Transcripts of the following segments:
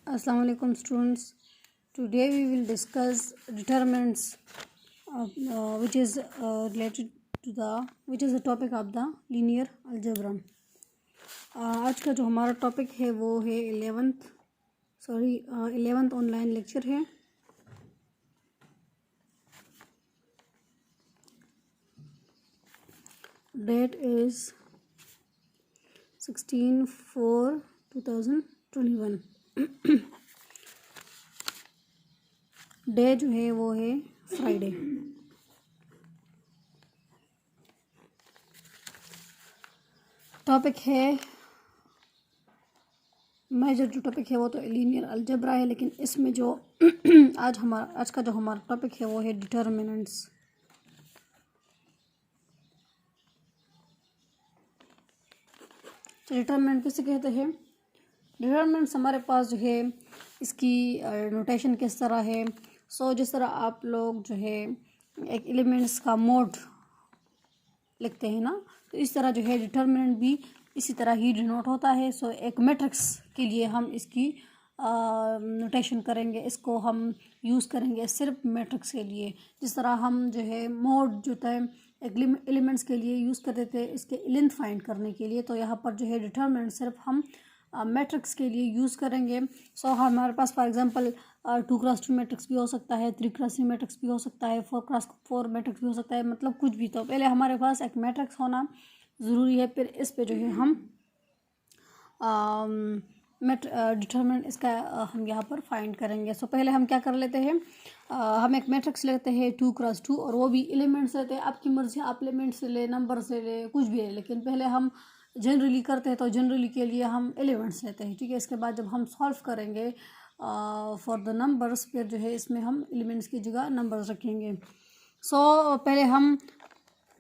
Assalamu alaikum students. Today we will discuss determinants which is related to the topic of the linear algebra. आज का जो हमारा topic है वो है 11th ऑनलाइन लेक्चर है. Date is 16/4/2021. डे जो है वो है फ्राइडे. टॉपिक है मेजर जो टॉपिक है वो तो लीनियर अलजेब्रा है, लेकिन इसमें जो आज का जो हमारा टॉपिक है वो है डिटर्मिनेंट्स. तो डिटर्मिनेंट किसे कहते हैं? डिटर्मिनेंट्स हमारे पास जो है इसकी नोटेशन किस तरह है. जिस तरह आप लोग जो है एक एलिमेंट्स का मोड लिखते हैं ना, तो इस तरह जो है डिटर्मिनेंट भी इसी तरह ही डिनोट होता है. एक मैट्रिक्स के लिए हम इसकी नोटेशन करेंगे, इसको हम यूज़ करेंगे सिर्फ मैट्रिक्स के लिए. जिस तरह हम जो है मोड जो है एलिमेंट्स के लिए यूज़ करते थे इसके लेंथ फाइंड करने के लिए, तो यहाँ पर जो है डिटर्मिनेंट सिर्फ हम मैट्रिक्स के लिए यूज़ करेंगे. हमारे पास फॉर एग्जांपल 2x2 मैट्रिक्स भी हो सकता है, 3x3 मैट्रिक्स भी हो सकता है, 4x4 मैट्रिक्स भी हो सकता है, मतलब कुछ भी. तो पहले हमारे पास एक मैट्रिक्स होना ज़रूरी है, फिर इस पे जो है हम डिटरमिनेंट इसका हम यहाँ पर फाइंड करेंगे. पहले हम क्या कर लेते हैं, हम एक मैट्रिक्स लेते हैं 2x2 और वो भी एलिमेंट्स लेते हैं. आपकी मर्ज़ी, आप एलिमेंट से ले, नंबर से ले, कुछ भी है, लेकिन पहले हम जनरली करते हैं तो जनरली के लिए हम एलिमेंट्स लेते हैं. ठीक है. इसके बाद जब हम सॉल्व करेंगे फॉर द नंबर्स, फिर जो है इसमें हम एलिमेंट्स की जगह नंबर्स रखेंगे. पहले हम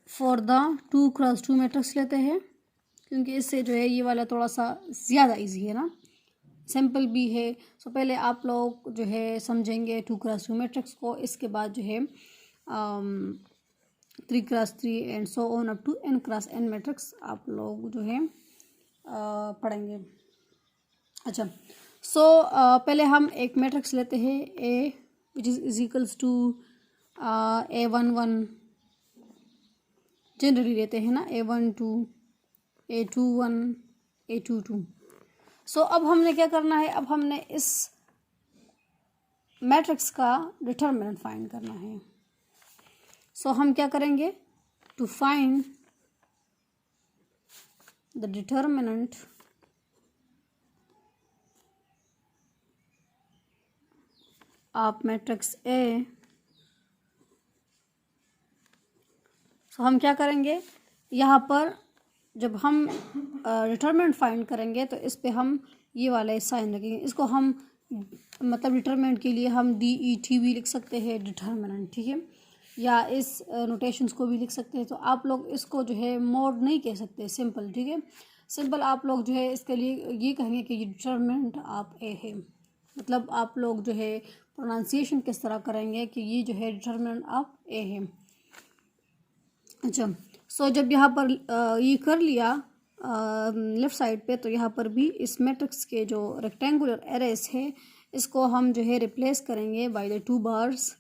फॉर द 2x2 मैट्रिक्स लेते हैं, क्योंकि इससे जो है ये वाला थोड़ा सा ज़्यादा इजी है ना, सिंपल भी है. पहले आप लोग जो है समझेंगे 2x2 मैट्रिक्स को, इसके बाद जो है 3x3 and so on up to n×n matrix आप लोग जो है पढ़ेंगे. अच्छा, पहले हम एक मैट्रिक्स लेते हैं A which is equals to A11, generally लेते हैं ना, A12, A21, A22. अब हमने क्या करना है, अब हमने इस मैट्रिक्स का डिटर्मिनेंट फाइंड करना है. हम क्या करेंगे, to find the determinant of matrix A. हम क्या करेंगे, यहाँ पर जब हम डिटर्मिनेंट फाइंड करेंगे तो इस पे हम ये वाला साइन रखेंगे. इसको हम मतलब डिटर्मिनेंट के लिए हम DET भी लिख सकते हैं, डिटर्मिनेंट. ठीक है. या इस नोटेशंस को भी लिख सकते हैं. तो आप लोग इसको जो है मोड नहीं कह सकते, सिंपल. ठीक है. सिंपल आप लोग जो है इसके लिए ये कहेंगे कि ये डिटर्मिनेंट ऑफ A है. मतलब आप लोग जो है प्रोनाउंसिएशन किस तरह करेंगे कि ये जो है डिटर्मिनेंट ऑफ A है. अच्छा, जब यहाँ पर ये कर लिया लेफ़्ट साइड पे, तो यहाँ पर भी इस मैट्रिक्स के जो रेक्टेंगुलर एरेस है इसको हम जो है रिप्लेस करेंगे बाय द 2 बार्स.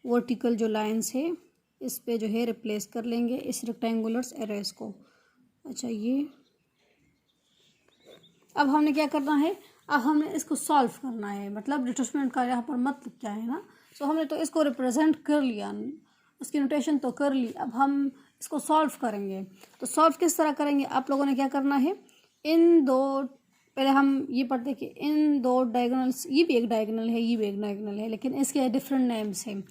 वर्टिकल जो लाइंस है इस पे जो है रिप्लेस कर लेंगे इस रेक्टेंगुलर एरेस को. अच्छा, ये अब हमने क्या करना है, अब हमने इसको सॉल्व करना है. मतलब डिटर्मिनेंट का यहाँ पर मतलब क्या है ना. हमने तो इसको रिप्रेजेंट कर लिया, उसकी नोटेशन तो कर ली. अब हम इसको सॉल्व करेंगे. तो सॉल्व किस तरह करेंगे, आप लोगों ने क्या करना है, इन दो, पहले हम ये पढ़ते कि इन दो डायगोनल्स, ये भी एक डायगोनल है, ये भी एक डायगोनल है, लेकिन इसके डिफरेंट नेम्स हैं.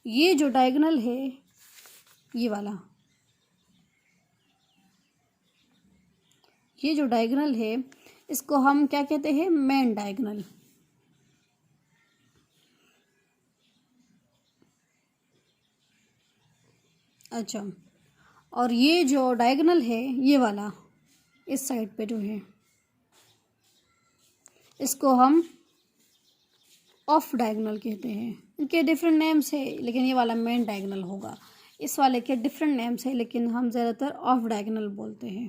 ये जो डायगोनल है, ये वाला, ये जो डायगोनल है इसको हम क्या कहते हैं, मेन डायगोनल. अच्छा, और ये जो डायगोनल है ये वाला इस साइड पे जो है इसको हम ऑफ डायगोनल कहते हैं. इनके डिफरेंट नेम्स है, लेकिन ये वाला मेन डायगोनल होगा. इस वाले के डिफरेंट नेम्स है, लेकिन हम ज़्यादातर ऑफ डायगोनल बोलते हैं.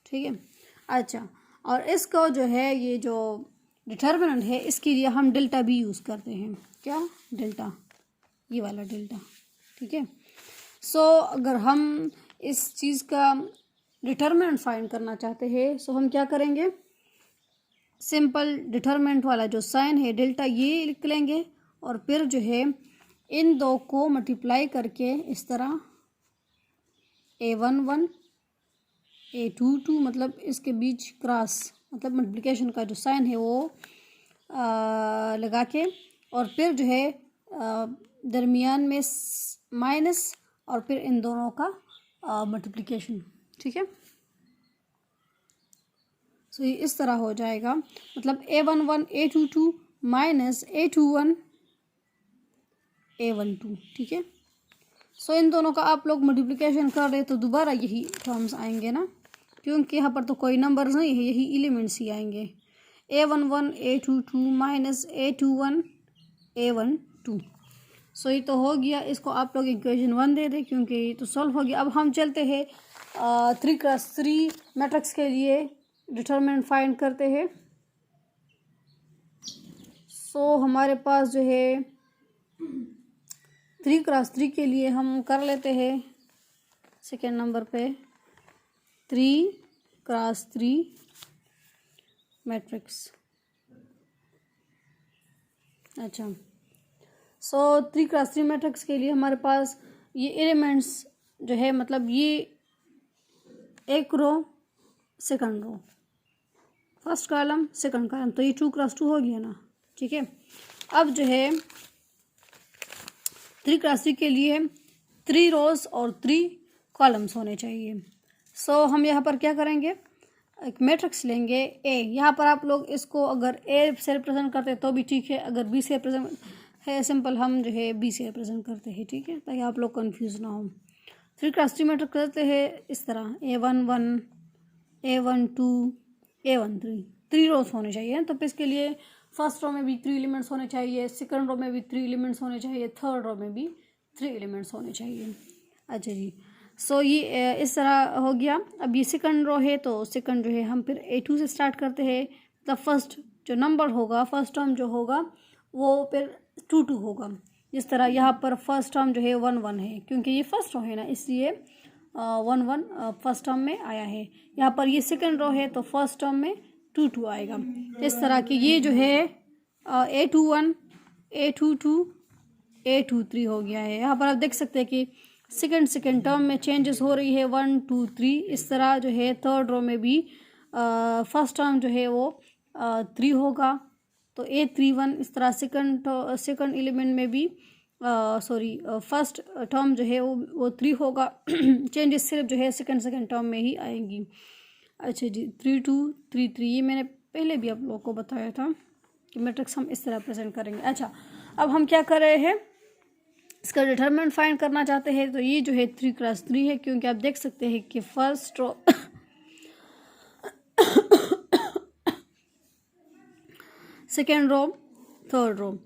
ठीक है. अच्छा, और इसको जो है ये जो डिटर्मिनेंट है इसके लिए हम डेल्टा भी यूज़ करते हैं। क्या? डेल्टा, ये वाला डेल्टा। ठीक है। सो अगर हम इस चीज़ का डिटर्मिनेंट फाइंड करना चाहते हैं सो हम क्या करेंगे, सिंपल डिटर्मिनेंट वाला जो साइन है डेल्टा ये लिख लेंगे और फिर जो है इन दो को मल्टीप्लाई करके इस तरह A11 A22 मतलब इसके बीच क्रॉस मतलब मल्टीप्लिकेशन का जो साइन है वो लगा के और फिर जो है दरमियान में माइनस और फिर इन दोनों का मल्टीप्लिकेशन। ठीक है। सो ये इस तरह हो जाएगा, मतलब A11 A22 minus A21 A12। ठीक है। सो इन दोनों का आप लोग मल्टीप्लिकेशन कर रहे तो दोबारा यही टर्म्स आएंगे ना, क्योंकि यहाँ पर तो कोई नंबर्स नहीं है, यही एलिमेंट्स ही आएंगे। A11 A22 minus A21 A12। सो ये तो हो गया, इसको आप लोग इक्वेशन 1 दे दें क्योंकि ये तो सॉल्व हो गया। अब हम चलते हैं 3x3 मैट्रिक्स के लिए डिटरमिनेंट फाइंड करते हैं। सो हमारे पास जो है 3x3 के लिए हम कर लेते हैं सेकेंड नंबर पे 3x3 मैट्रिक्स। अच्छा, सो 3x3 मैट्रिक्स के लिए हमारे पास ये एलिमेंट्स जो है मतलब ये एक row second row, first column second column, तो ये 2x2 हो गया ना। ठीक है। अब जो है 3x3 के लिए 3 रोज और 3 कॉलम्स होने चाहिए। सो हम यहाँ पर क्या करेंगे, एक मैट्रिक्स लेंगे ए। यहाँ पर आप लोग इसको अगर ए से रिप्रेजेंट करते तो भी ठीक है, अगर बी से रिप्रेजेंट है सिंपल हम जो है बी से रिप्रेजेंट करते हैं। ठीक है, ताकि आप लोग कंफ्यूज ना हो। 3x3 मैट्रिक्स करते हैं इस तरह A11 A12 A13, 3 रोज होने चाहिए। तो इसके लिए फर्स्ट रो में भी 3 एलिमेंट्स होने चाहिए, सेकंड रो में भी 3 एलिमेंट्स होने चाहिए, थर्ड रो में भी 3 एलिमेंट्स होने चाहिए। अच्छा जी, सो ये इस तरह हो गया। अब ये सेकंड रो है तो सेकंड जो है हम फिर A2 से स्टार्ट करते हैं, मतलब फर्स्ट जो नंबर होगा, फर्स्ट टर्म जो होगा वो फिर 2 होगा। जिस तरह यहाँ पर फर्स्ट टर्म जो है 1 है, क्योंकि ये फर्स्ट रो है ना इसलिए 1 फर्स्ट टर्म में आया है। यहाँ पर ये सेकंड रो है तो फर्स्ट टर्म में 2 आएगा। इस तरह की ये जो है A21 A22 A23 हो गया है। यहाँ पर आप देख सकते हैं कि सेकंड टर्म में चेंजेस हो रही है 1 2 3। इस तरह जो है थर्ड रो में भी फर्स्ट टर्म जो है वो 3 होगा तो A31। इस तरह सेकंड एलिमेंट में भी फर्स्ट टर्म जो है वो 3 होगा। चेंजेस सिर्फ जो है सेकंड टर्म में ही आएंगी। अच्छा जी, 3 2 3 3 ये मैंने पहले भी आप लोगों को बताया था कि मैट्रिक्स हम इस तरह प्रेजेंट करेंगे। अच्छा, अब हम क्या कर रहे हैं, इसका डिटरमिनेंट फाइंड करना चाहते हैं। तो ये जो है 3x3 है, क्योंकि आप देख सकते हैं कि first row second row third row,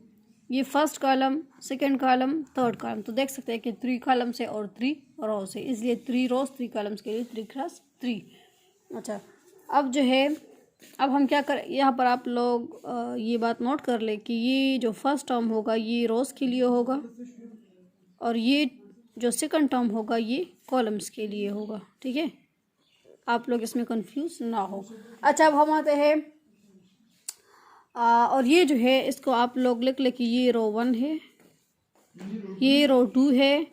ये first column second column third column, तो देख सकते हैं कि 3 कॉलम से और 3 रो से, इसलिए 3 रोज 3 कॉलम्स के लिए 3x3। अच्छा, अब जो है अब हम क्या कर, यहाँ पर आप लोग ये बात नोट कर ले कि ये जो फर्स्ट टर्म होगा ये रोज के लिए होगा और ये जो सेकंड टर्म होगा ये कॉलम्स के लिए होगा। ठीक है, आप लोग इसमें कंफ्यूज ना हो। अच्छा, अब हम आते हैं और ये जो है इसको आप लोग लिख ले कि ये रो 1 है, ये रो 2 है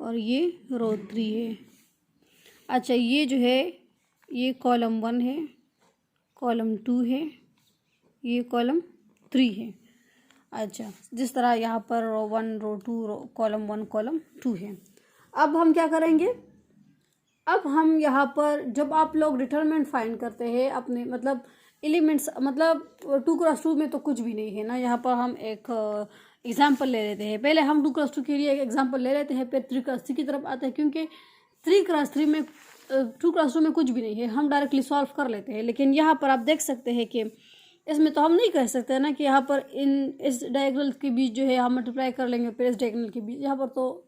और ये रो 3 है। अच्छा, ये जो है ये कॉलम 1 है, कॉलम 2 है, ये कॉलम 3 है। अच्छा, जिस तरह यहाँ पर रो 1 रो 2 कॉलम 1 कॉलम 2 है। अब हम क्या करेंगे, अब हम यहाँ पर जब आप लोग डिटरमिनेंट फाइंड करते हैं अपने मतलब एलिमेंट्स, मतलब 2x2 में तो कुछ भी नहीं है ना। यहाँ पर हम एक एग्जाम्पल ले लेते हैं। पहले हम 2x2 के लिए एक एग्जाम्पल ले लेते हैं, फिर 3x3 की तरफ आते हैं, क्योंकि 3x3 में 2x2 में कुछ भी नहीं है, हम डायरेक्टली सॉल्व कर लेते हैं। लेकिन यहाँ पर आप देख सकते हैं कि इसमें तो हम नहीं कह सकते ना कि यहाँ पर इस डायगोनल के बीच जो है हम मल्टीप्लाई कर लेंगे फिर इस डायगोनल के बीच, यहाँ पर तो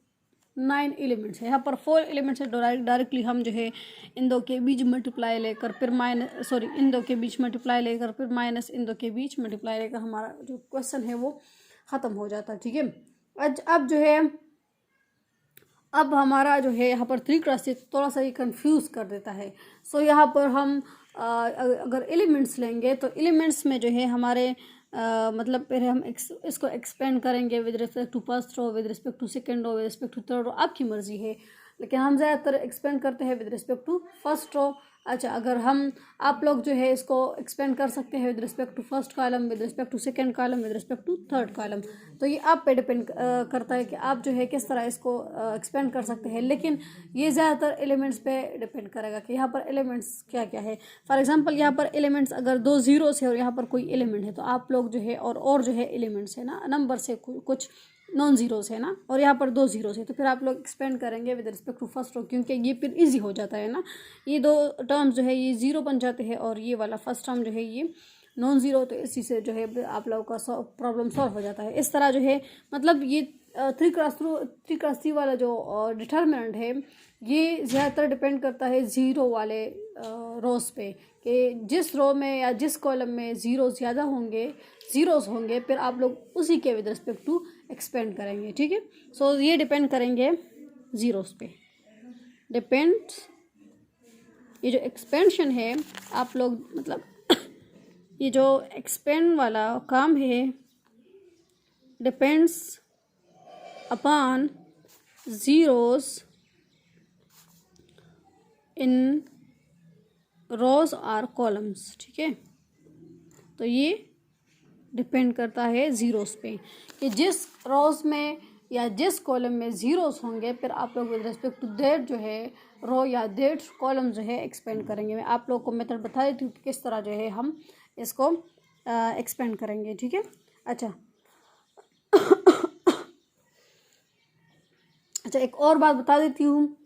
9 एलिमेंट्स है, यहाँ पर 4 एलिमेंट्स है। डायरेक्टली हम जो है इन दो के बीच मल्टीप्लाई लेकर फिर माइनस, सॉरी इन दो के बीच मल्टीप्लाई लेकर फिर माइनस इन दो के बीच मल्टीप्लाई लेकर हमारा जो क्वेश्चन है वो ख़त्म हो जाता है, ठीक है। अब जो है अब हमारा जो है यहाँ पर 3 क्रॉस से थोड़ा सा ये कंफ्यूज कर देता है। सो यहाँ पर हम अगर एलिमेंट्स लेंगे तो एलिमेंट्स में जो है हमारे मतलब पहले हम इसको एक्सपेंड करेंगे with respect to first row, with respect to second row, with respect to third row, आपकी मर्जी है, लेकिन हम ज़्यादातर एक्सपेंड करते हैं with respect to first row. अच्छा, अगर आप लोग जो है इसको एक्सपेंड कर सकते हैं with respect to first column, with respect to second column, with respect to third column, तो ये आप पे डिपेंड करता है कि आप जो है किस तरह इसको एक्सपेंड कर सकते हैं। लेकिन ये ज़्यादातर एलिमेंट्स पे डिपेंड करेगा कि यहाँ पर एलिमेंट्स क्या क्या है। फॉर एग्जांपल यहाँ पर एलिमेंट्स अगर 2 ज़ीरोस है और यहाँ पर कोई एलिमेंट है, तो आप लोग जो है और जो है एलिमेंट्स है ना, नंबर से कुछ नॉन ज़ीरोस है ना, और यहाँ पर 2 ज़ीरोस है, तो फिर आप लोग एक्सपेंड करेंगे with respect to first row, क्योंकि ये फिर इजी हो जाता है ना। ये 2 टर्म्स जो है ये 0 बन जाते हैं और ये वाला फर्स्ट टर्म जो है ये नॉन ज़ीरो, तो इसी से जो है आप लोगों का प्रॉब्लम सॉल्व हो जाता है। इस तरह जो है मतलब ये 3x3 वाला जो डिटर्मिनेंट है ये ज़्यादातर डिपेंड करता है ज़ीरो वाले रोज पे, कि जिस रो में या जिस कॉलम में ज़ीरो ज़्यादा होंगे, ज़ीरोस होंगे, फिर आप लोग उसी के विद रिस्पेक्ट टू एक्सपेंड करेंगे, ठीक है। सो ये डिपेंड करेंगे ज़ीरोस पे, डिपेंड ये जो एक्सपेंशन है आप लोग मतलब ये जो एक्सपेंड वाला काम है डिपेंड्स अपॉन ज़ीरोस इन रोज और कॉलम्स, ठीक है। तो ये डिपेंड करता है ज़ीरोस पे कि जिस रोज में या जिस कॉलम में ज़ीरोस होंगे, फिर आप लोग विद रिस्पेक्ट टू दैट जो है रो या दैट कॉलम जो है एक्सपेंड करेंगे। मैं आप लोग को मेथड बता देती हूँ कि किस तरह जो है हम इसको एक्सपेंड करेंगे, ठीक है। अच्छा अच्छा, एक और बात बता देती हूँ।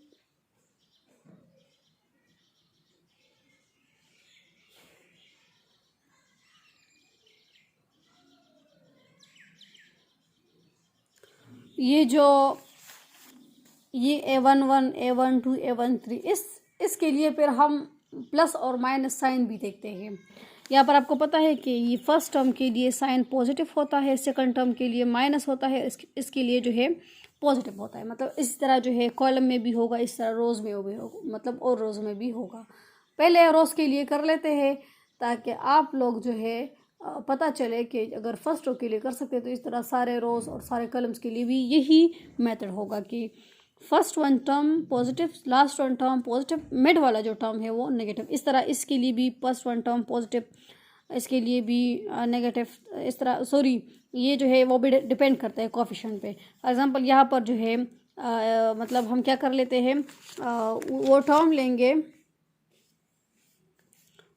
ये A11, A12, A13 इसके लिए फिर हम प्लस और माइनस साइन भी देखते हैं। यहाँ पर आपको पता है कि ये फर्स्ट टर्म के लिए साइन पॉजिटिव होता है, सेकंड टर्म के लिए माइनस होता है, इसके लिए जो है पॉजिटिव होता है। मतलब इस तरह जो है कॉलम में भी होगा, इस तरह रोज़ में भी होगा, मतलब और रोज़ में भी होगा। पहले रोज़ के लिए कर लेते हैं ताकि आप लोग जो है पता चले कि अगर फर्स्ट रो के लिए कर सकते हैं तो इस तरह सारे रोज़ और सारे कॉलम्स के लिए भी यही मेथड होगा कि first one term positive, last one term positive, mid वाला जो टर्म है वो नेगेटिव। इस तरह इसके लिए भी फर्स्ट वन टर्म पॉजिटिव, इसके लिए भी नेगेटिव। इस तरह सॉरी ये जो है वो भी डिपेंड करता है कोफिशिएंट पे। फॉर एग्जांपल यहाँ पर जो है मतलब हम क्या कर लेते हैं, वो टर्म लेंगे,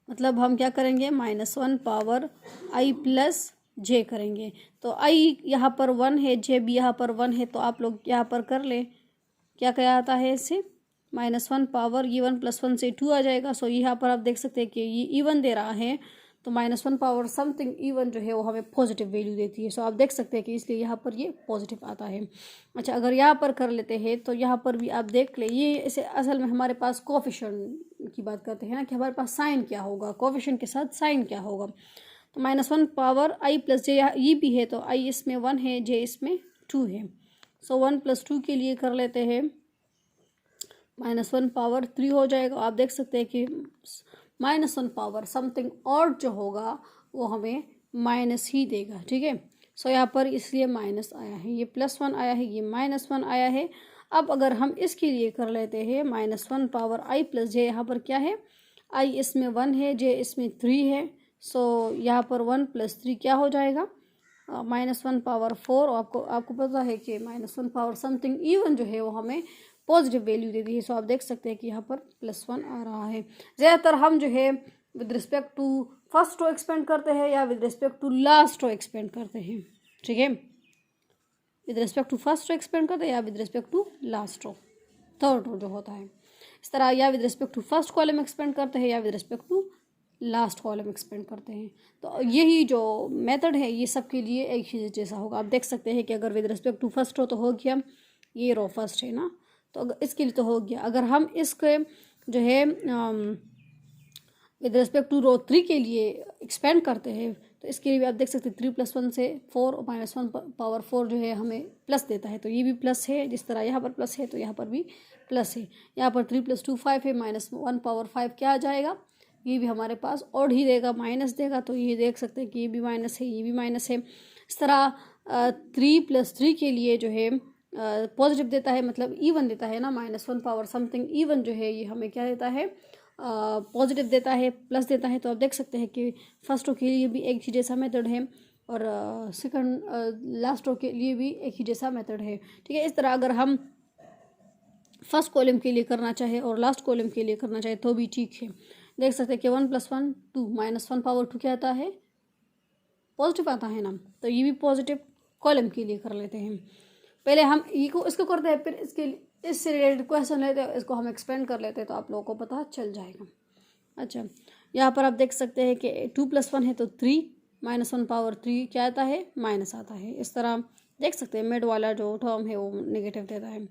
मतलब हम क्या करेंगे -1 पावर i प्लस j करेंगे। तो i यहाँ पर 1 है, j भी यहाँ पर 1 है, तो आप लोग यहाँ पर कर ले क्या क्या आता है इससे, -1 पावर ये 1 + 1 से 2 आ जाएगा। सो यहाँ पर आप देख सकते हैं कि ये इवन दे रहा है, तो -1 पावर समथिंग इवन जो है वो हमें पॉजिटिव वैल्यू देती है। सो आप देख सकते हैं कि इसलिए यहाँ पर ये पॉजिटिव आता है। अच्छा, अगर यहाँ पर कर लेते हैं तो यहाँ पर भी आप देख ले, ये इसे असल में हमारे पास कोफिशिएंट की बात करते हैं ना कि हमारे पास साइन क्या होगा, कोफिशिएंट के साथ साइन क्या होगा। तो -1 पावर i प्लस j ये भी है, तो i इसमें 1 है, j इसमें 2 है। सो 1 + 2 के लिए कर लेते हैं, -1 पावर 3 हो जाएगा। आप देख सकते हैं कि -1 पावर समथिंग और जो होगा वो हमें माइनस ही देगा, ठीक है। सो यहाँ पर इसलिए माइनस आया है, ये +1 आया है, ये -1 आया है। अब अगर हम इसके लिए कर लेते हैं -1 पावर i प्लस j, यहाँ पर क्या है, i इसमें 1 है, j इसमें 3 है। सो यहाँ पर 1 + 3 क्या हो जाएगा, -1 पावर 4। आपको पता है कि -1 पावर समथिंग इवन जो है वो हमें पॉजिटिव वैल्यू दे दी है। सो आप देख सकते हैं कि यहाँ पर +1 आ रहा है। ज़्यादातर हम जो है with respect to first row expand करते हैं या with respect to last row expand करते हैं, ठीक है। With respect to first row expand करते हैं या with respect to last row, third row जो होता है, इस तरह, या with respect to first column expand करते हैं या with respect to last column expand करते हैं। तो यही जो मेथड है ये सब के लिए एक ही जैसा होगा। आप देख सकते हैं कि अगर with respect to first row तो हो गया ये रो फर्स्ट है ना, तो अगर इसके लिए तो हो गया। अगर हम इसके जो है विद रिस्पेक्ट टू रो 3 के लिए एक्सपेंड करते हैं तो इसके लिए भी आप देख सकते हैं 3 + 1 से 4 और -1 पावर 4 जो है हमें प्लस देता है, तो ये भी प्लस है। जिस तरह यहाँ पर प्लस है तो यहाँ पर भी प्लस है। यहाँ पर 3 + 2 5 है, -1 पावर 5 क्या आ जाएगा, ये भी हमारे पास ऑड ही देगा, माइनस देगा। तो ये देख सकते हैं कि ये भी माइनस है, ये भी माइनस है। इस तरह 3 + 3 के लिए जो है पॉजिटिव देता है, मतलब इवन देता है ना, -1 पावर समथिंग इवन जो है ये हमें क्या देता है, पॉजिटिव देता है, प्लस देता है। तो आप देख सकते हैं कि फर्स्ट रो के लिए भी एक ही जैसा मेथड है और सेकंड लास्ट रो के लिए भी एक ही जैसा मेथड है। ठीक है, इस तरह अगर हम फर्स्ट कॉलम के लिए करना चाहे और लास्ट कॉलम के लिए करना चाहे तो भी ठीक है। देख सकते हैं कि 1 + 1 2 -1 पावर 2 क्या आता है, पॉजिटिव आता है ना, तो ये भी पॉजिटिव कॉलम के लिए कर लेते हैं। पहले हम इसको करते हैं, फिर इससे रिलेटेड क्वेश्चन लेते हैं, इसको हम एक्सपेंड कर लेते हैं तो आप लोगों को पता चल जाएगा। अच्छा, यहाँ पर आप देख सकते हैं कि 2 + 1 है तो 3 -1 पावर 3 क्या आता है, माइनस आता है। इस तरह देख सकते हैं मिड वाला जो टर्म है वो नेगेटिव देता है।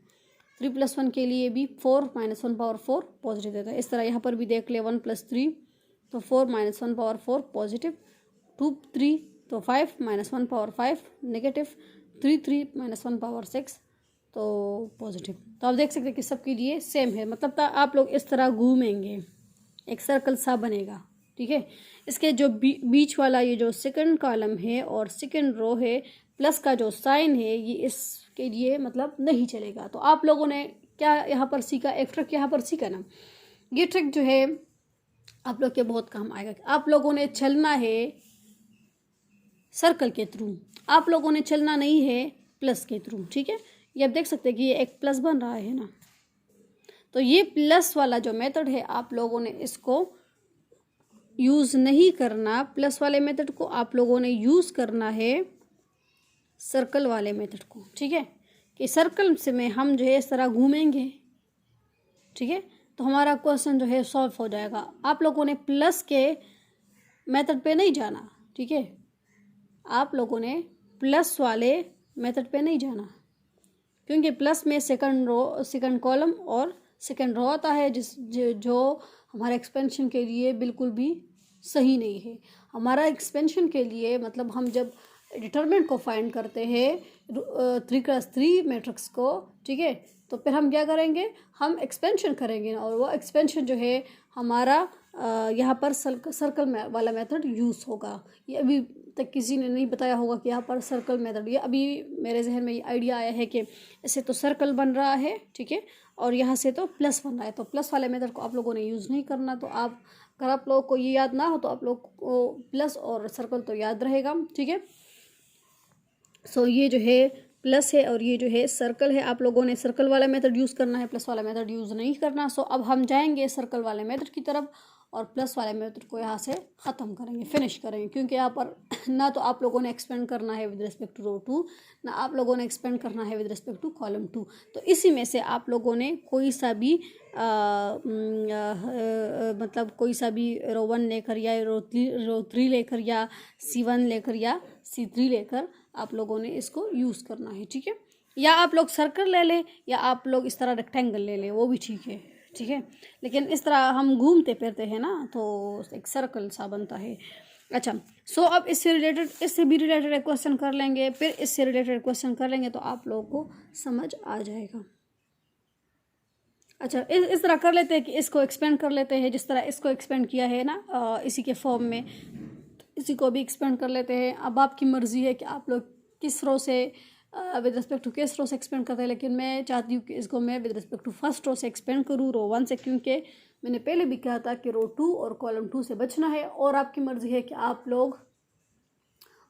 3 + 1 के लिए भी 4 -1 पावर 4 पॉजिटिव देता है। इस तरह यहाँ पर भी देख ले 1 + 3 तो 4 -1 पावर 4 पॉजिटिव, 2 3 तो 5 -1 पावर 5 नेगेटिव, 3 3 -1 पावर 6 तो पॉजिटिव। तो आप देख सकते हैं कि सबके लिए सेम है, मतलब आप लोग इस तरह घूमेंगे, एक सर्कल सा बनेगा। ठीक है, इसके जो बीच वाला ये जो सेकंड कॉलम है और सेकंड रो है, प्लस का जो साइन है ये इसके लिए मतलब नहीं चलेगा। तो आप लोगों ने क्या यहाँ पर सीखा, एक ट्रिक यहाँ पर सीखा ना, ये ट्रिक जो है आप लोग के बहुत काम आएगा। आप लोगों ने चलना है सर्कल के थ्रू, आप लोगों ने चलना नहीं है प्लस के थ्रू। ठीक है, ये आप देख सकते हैं कि ये एक प्लस बन रहा है ना, तो ये प्लस वाला जो मेथड है आप लोगों ने इसको यूज़ नहीं करना, प्लस वाले मेथड को आप लोगों ने यूज़ करना है सर्कल वाले मेथड को। ठीक है, कि सर्कल से में हम जो है इस तरह घूमेंगे। ठीक है, तो हमारा क्वेश्चन जो है सॉल्व हो जाएगा। आप लोगों ने प्लस के मेथड पे नहीं जाना। ठीक है, आप लोगों ने प्लस वाले मेथड पे नहीं जाना, क्योंकि प्लस में सेकंड कॉलम और सेकंड रो आता है जो हमारे एक्सपेंशन के लिए बिल्कुल भी सही नहीं है। हमारा एक्सपेंशन के लिए मतलब हम जब डिटरमिनेंट को फाइंड करते हैं 3x3 मैट्रिक्स को, ठीक है, तो फिर हम क्या करेंगे, हम एक्सपेंशन करेंगे और वो एक्सपेंशन जो है हमारा यहाँ पर सर्कल वाला मेथड यूज़ होगा। ये अभी तक किसी ने नहीं बताया होगा कि यहाँ पर सर्कल मेथड, ये अभी मेरे जहन में ये आइडिया आया है कि ऐसे तो सर्कल बन रहा है, ठीक है, और यहाँ से तो प्लस बन रहा है, तो प्लस वाले मेथड को आप लोगों ने यूज़ नहीं करना। तो अगर आप लोगों को ये याद ना हो तो आप लोग को प्लस और सर्कल तो याद रहेगा। ठीक है, सो ये जो है प्लस है और ये जो है सर्कल है, आप लोगों ने सर्कल वाला मेथड यूज़ करना है, प्लस वाला मेथड यूज़ नहीं करना। सो अब हम जाएंगे सर्कल वाले मेथड की तरफ और प्लस वाले मेथड को यहाँ से ख़त्म करेंगे, फिनिश करेंगे, क्योंकि यहाँ पर ना तो आप लोगों ने एक्सपेंड करना है विद रिस्पेक्ट टू रो 2, ना आप लोगों ने एक्सपेंड करना है विद रिस्पेक्ट टू कॉलम 2। तो इसी में से आप लोगों ने कोई सा भी मतलब कोई सा भी रो 1 लेकर या रो 3 लेकर या C1 लेकर या C3 लेकर आप लोगों ने इसको यूज़ करना है। ठीक है, या आप लोग सर्कल ले लें या आप लोग इस तरह रेक्टेंगल ले लें, वो भी ठीक है। ठीक है, लेकिन इस तरह हम घूमते फिरते हैं ना तो एक सर्कल सा बनता है। अच्छा, सो अब इससे भी रिलेटेड एक क्वेश्चन कर लेंगे, फिर इससे रिलेटेड क्वेश्चन कर लेंगे तो आप लोगों को समझ आ जाएगा। अच्छा, इस तरह कर लेते हैं कि इसको एक्सपेंड कर लेते हैं, जिस तरह इसको एक्सपेंड किया है ना इसी के फॉर्म में, इसी को भी एक्सपेंड कर लेते हैं। अब आपकी मर्ज़ी है कि आप लोग किस रो से विद रिस्पेक्ट टू किस रो से एक्सपेंड करते हैं, लेकिन मैं चाहती हूँ कि इसको मैं with respect to first row से एक्सपेंड करूँ, रो 1 से, क्योंकि मैंने पहले भी कहा था कि रो 2 और कॉलम 2 से बचना है। और आपकी मर्ज़ी है कि आप लोग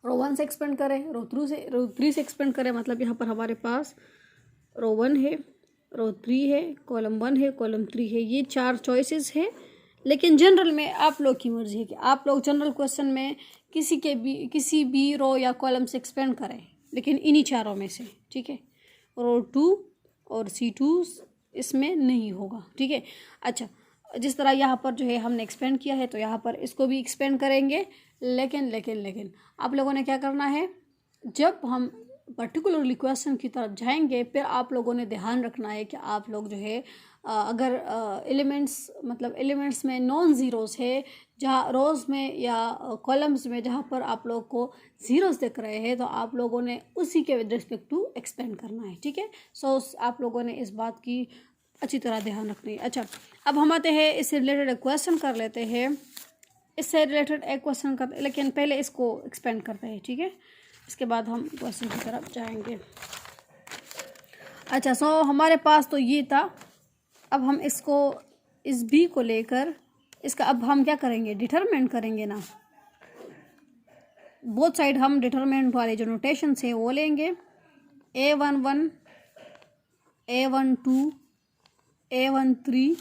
रो 1 से एक्सपेंड करें, रो 3 से एक्सपेंड करें। मतलब यहाँ पर हमारे पास रो 1 है, रो 3 है, कॉलम 1 है, कॉलम 3 है, ये 4 चॉइसेस है। लेकिन जनरल में आप लोग की मर्ज़ी है कि आप लोग जनरल क्वेश्चन में किसी भी रो या कॉलम से एक्सपेंड करें, लेकिन इन्हीं चारों में से। ठीक है, रो 2 और C2 इसमें नहीं होगा। ठीक है, अच्छा, जिस तरह यहाँ पर जो है हमने एक्सपेंड किया है तो यहाँ पर इसको भी एक्सपेंड करेंगे, लेकिन आप लोगों ने क्या करना है, जब हम पर्टिकुलरली क्वेश्चन की तरफ जाएंगे, फिर आप लोगों ने ध्यान रखना है कि आप लोग जो है अगर एलिमेंट्स में नॉन ज़ीरोज़ है, जहाँ रोज़ में या कॉलम्स में जहाँ पर आप लोग को ज़ीरोज़ दिख रहे हैं, तो आप लोगों ने उसी के विद रिस्पेक्ट टू एक्सपेंड करना है, ठीक है। सो आप लोगों ने इस बात की अच्छी तरह ध्यान रखनी है। अच्छा, अब हम आते हैं इससे रिलेटेड एक क्वेश्चन कर लेते हैं, इससे रिलेटेड एक क्वेश्चन कर, लेकिन पहले इसको एक्सपेंड करते हैं, ठीक है, इसके बाद हम क्वेश्चन की तरफ जाएंगे। अच्छा, सो हमारे पास तो ये था। अब हम इसको इस बी को लेकर इसका अब हम क्या करेंगे, डिटरमिनेंट करेंगे ना। बोथ साइड हम डिटरमिनेंट वाले जो नोटेशंस है वो लेंगे। A11, A12, A13,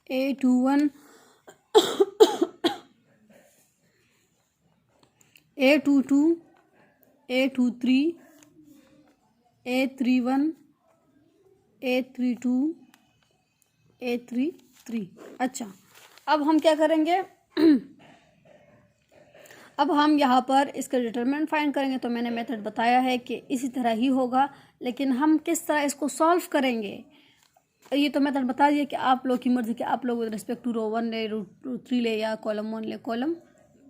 A21, A22, A23, A31, A32, A33। अच्छा, अब हम क्या करेंगे अब हम यहाँ पर इसका डिटरमिनेंट फाइंड करेंगे। तो मैंने मेथड बताया है कि इसी तरह ही होगा, लेकिन हम किस तरह इसको सॉल्व करेंगे ये तो मेथड बता दिया कि आप लोग की मर्जी कि आप लोग विद रिस्पेक्ट टू रो 1 ले, रो 3 ले, या कॉलम 1 ले, कॉलम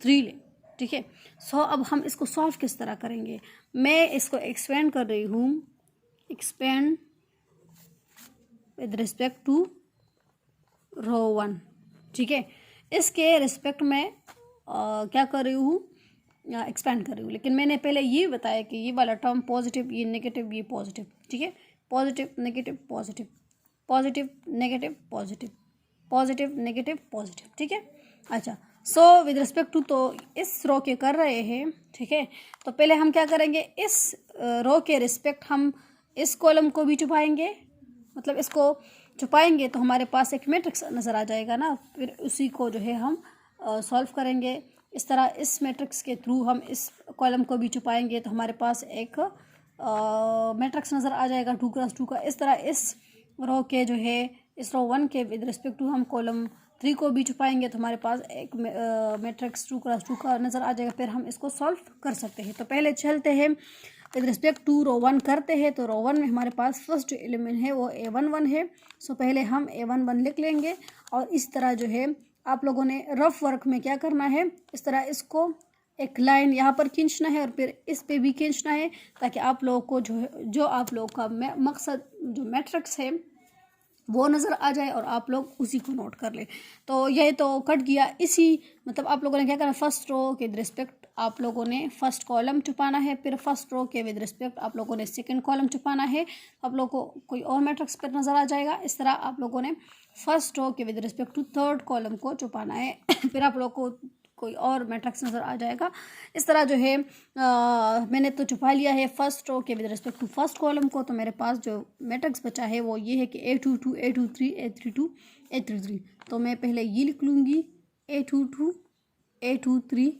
3 ले, ठीक है। सो अब हम इसको सॉल्व किस तरह करेंगे, मैं इसको एक्सपेंड कर रही हूँ, एक्सपेंड विद रिस्पेक्ट टू रो 1, ठीक है। इसके रिस्पेक्ट में क्या कर रही हूँ, एक्सपेंड कर रही हूँ, लेकिन मैंने पहले ये बताया कि ये वाला टर्म पॉजिटिव, ये नेगेटिव, ये पॉजिटिव, ठीक है। Positive negative positive, positive negative positive, positive negative positive, ठीक है। अच्छा, सो विद रिस्पेक्ट टू तो इस रो के कर रहे हैं, ठीक है। तो पहले हम क्या करेंगे, इस रो के रिस्पेक्ट हम इस कॉलम को भी छुपाएंगे, मतलब इसको छुपाएंगे तो हमारे पास एक मैट्रिक्स नज़र आ जाएगा ना, फिर उसी को जो है हम सॉल्व करेंगे। इस तरह इस मैट्रिक्स के थ्रू हम इस कॉलम को भी छुपाएंगे तो हमारे पास एक मैट्रिक्स नज़र आ जाएगा 2x2 का। इस तरह इस रो के जो है, इस रो 1 के विद रिस्पेक्ट टू हम कॉलम 3 को भी छुपाएंगे तो हमारे पास एक मैट्रिक्स 2x2 का नज़र आ जाएगा, फिर हम इसको सॉल्व कर सकते हैं। तो पहले चलते हैं विद रिस्पेक्ट टू रो 1 करते हैं। तो रो 1 में हमारे पास फर्स्ट जो एलिमेंट है वो A11 है। सो पहले हम A11 लिख लेंगे, और इस तरह जो है आप लोगों ने रफ वर्क में क्या करना है, इस तरह इसको एक लाइन यहाँ पर खींचना है और फिर इस पे भी खींचना है, ताकि आप लोगों को जो आप लोग का मकसद जो मैट्रिक्स है वो नज़र आ जाए और आप लोग उसी को नोट कर ले। तो यह तो कट गया, इसी मतलब आप लोगों ने क्या करना, फर्स्ट रो के विद रिस्पेक्ट आप लोगों ने फर्स्ट कॉलम छुपाना है, फिर फर्स्ट रो के विद रिस्पेक्ट आप लोगों ने सेकंड कॉलम छुपाना है, आप लोगों को कोई और मैट्रिक्स पर नज़र आ जाएगा। इस तरह आप लोगों ने फर्स्ट रो के with respect to third column को छुपाना है फिर आप लोग को कोई और मैट्रिक्स नज़र आ जाएगा। इस तरह जो है मैंने तो छुपा लिया है फर्स्ट रो के with respect to first column को। तो मेरे पास जो मैट्रिक्स बचा है वो ये है कि A22, A23, A32, A33। तो मैं पहले ये लिख लूँगी, A22, A23,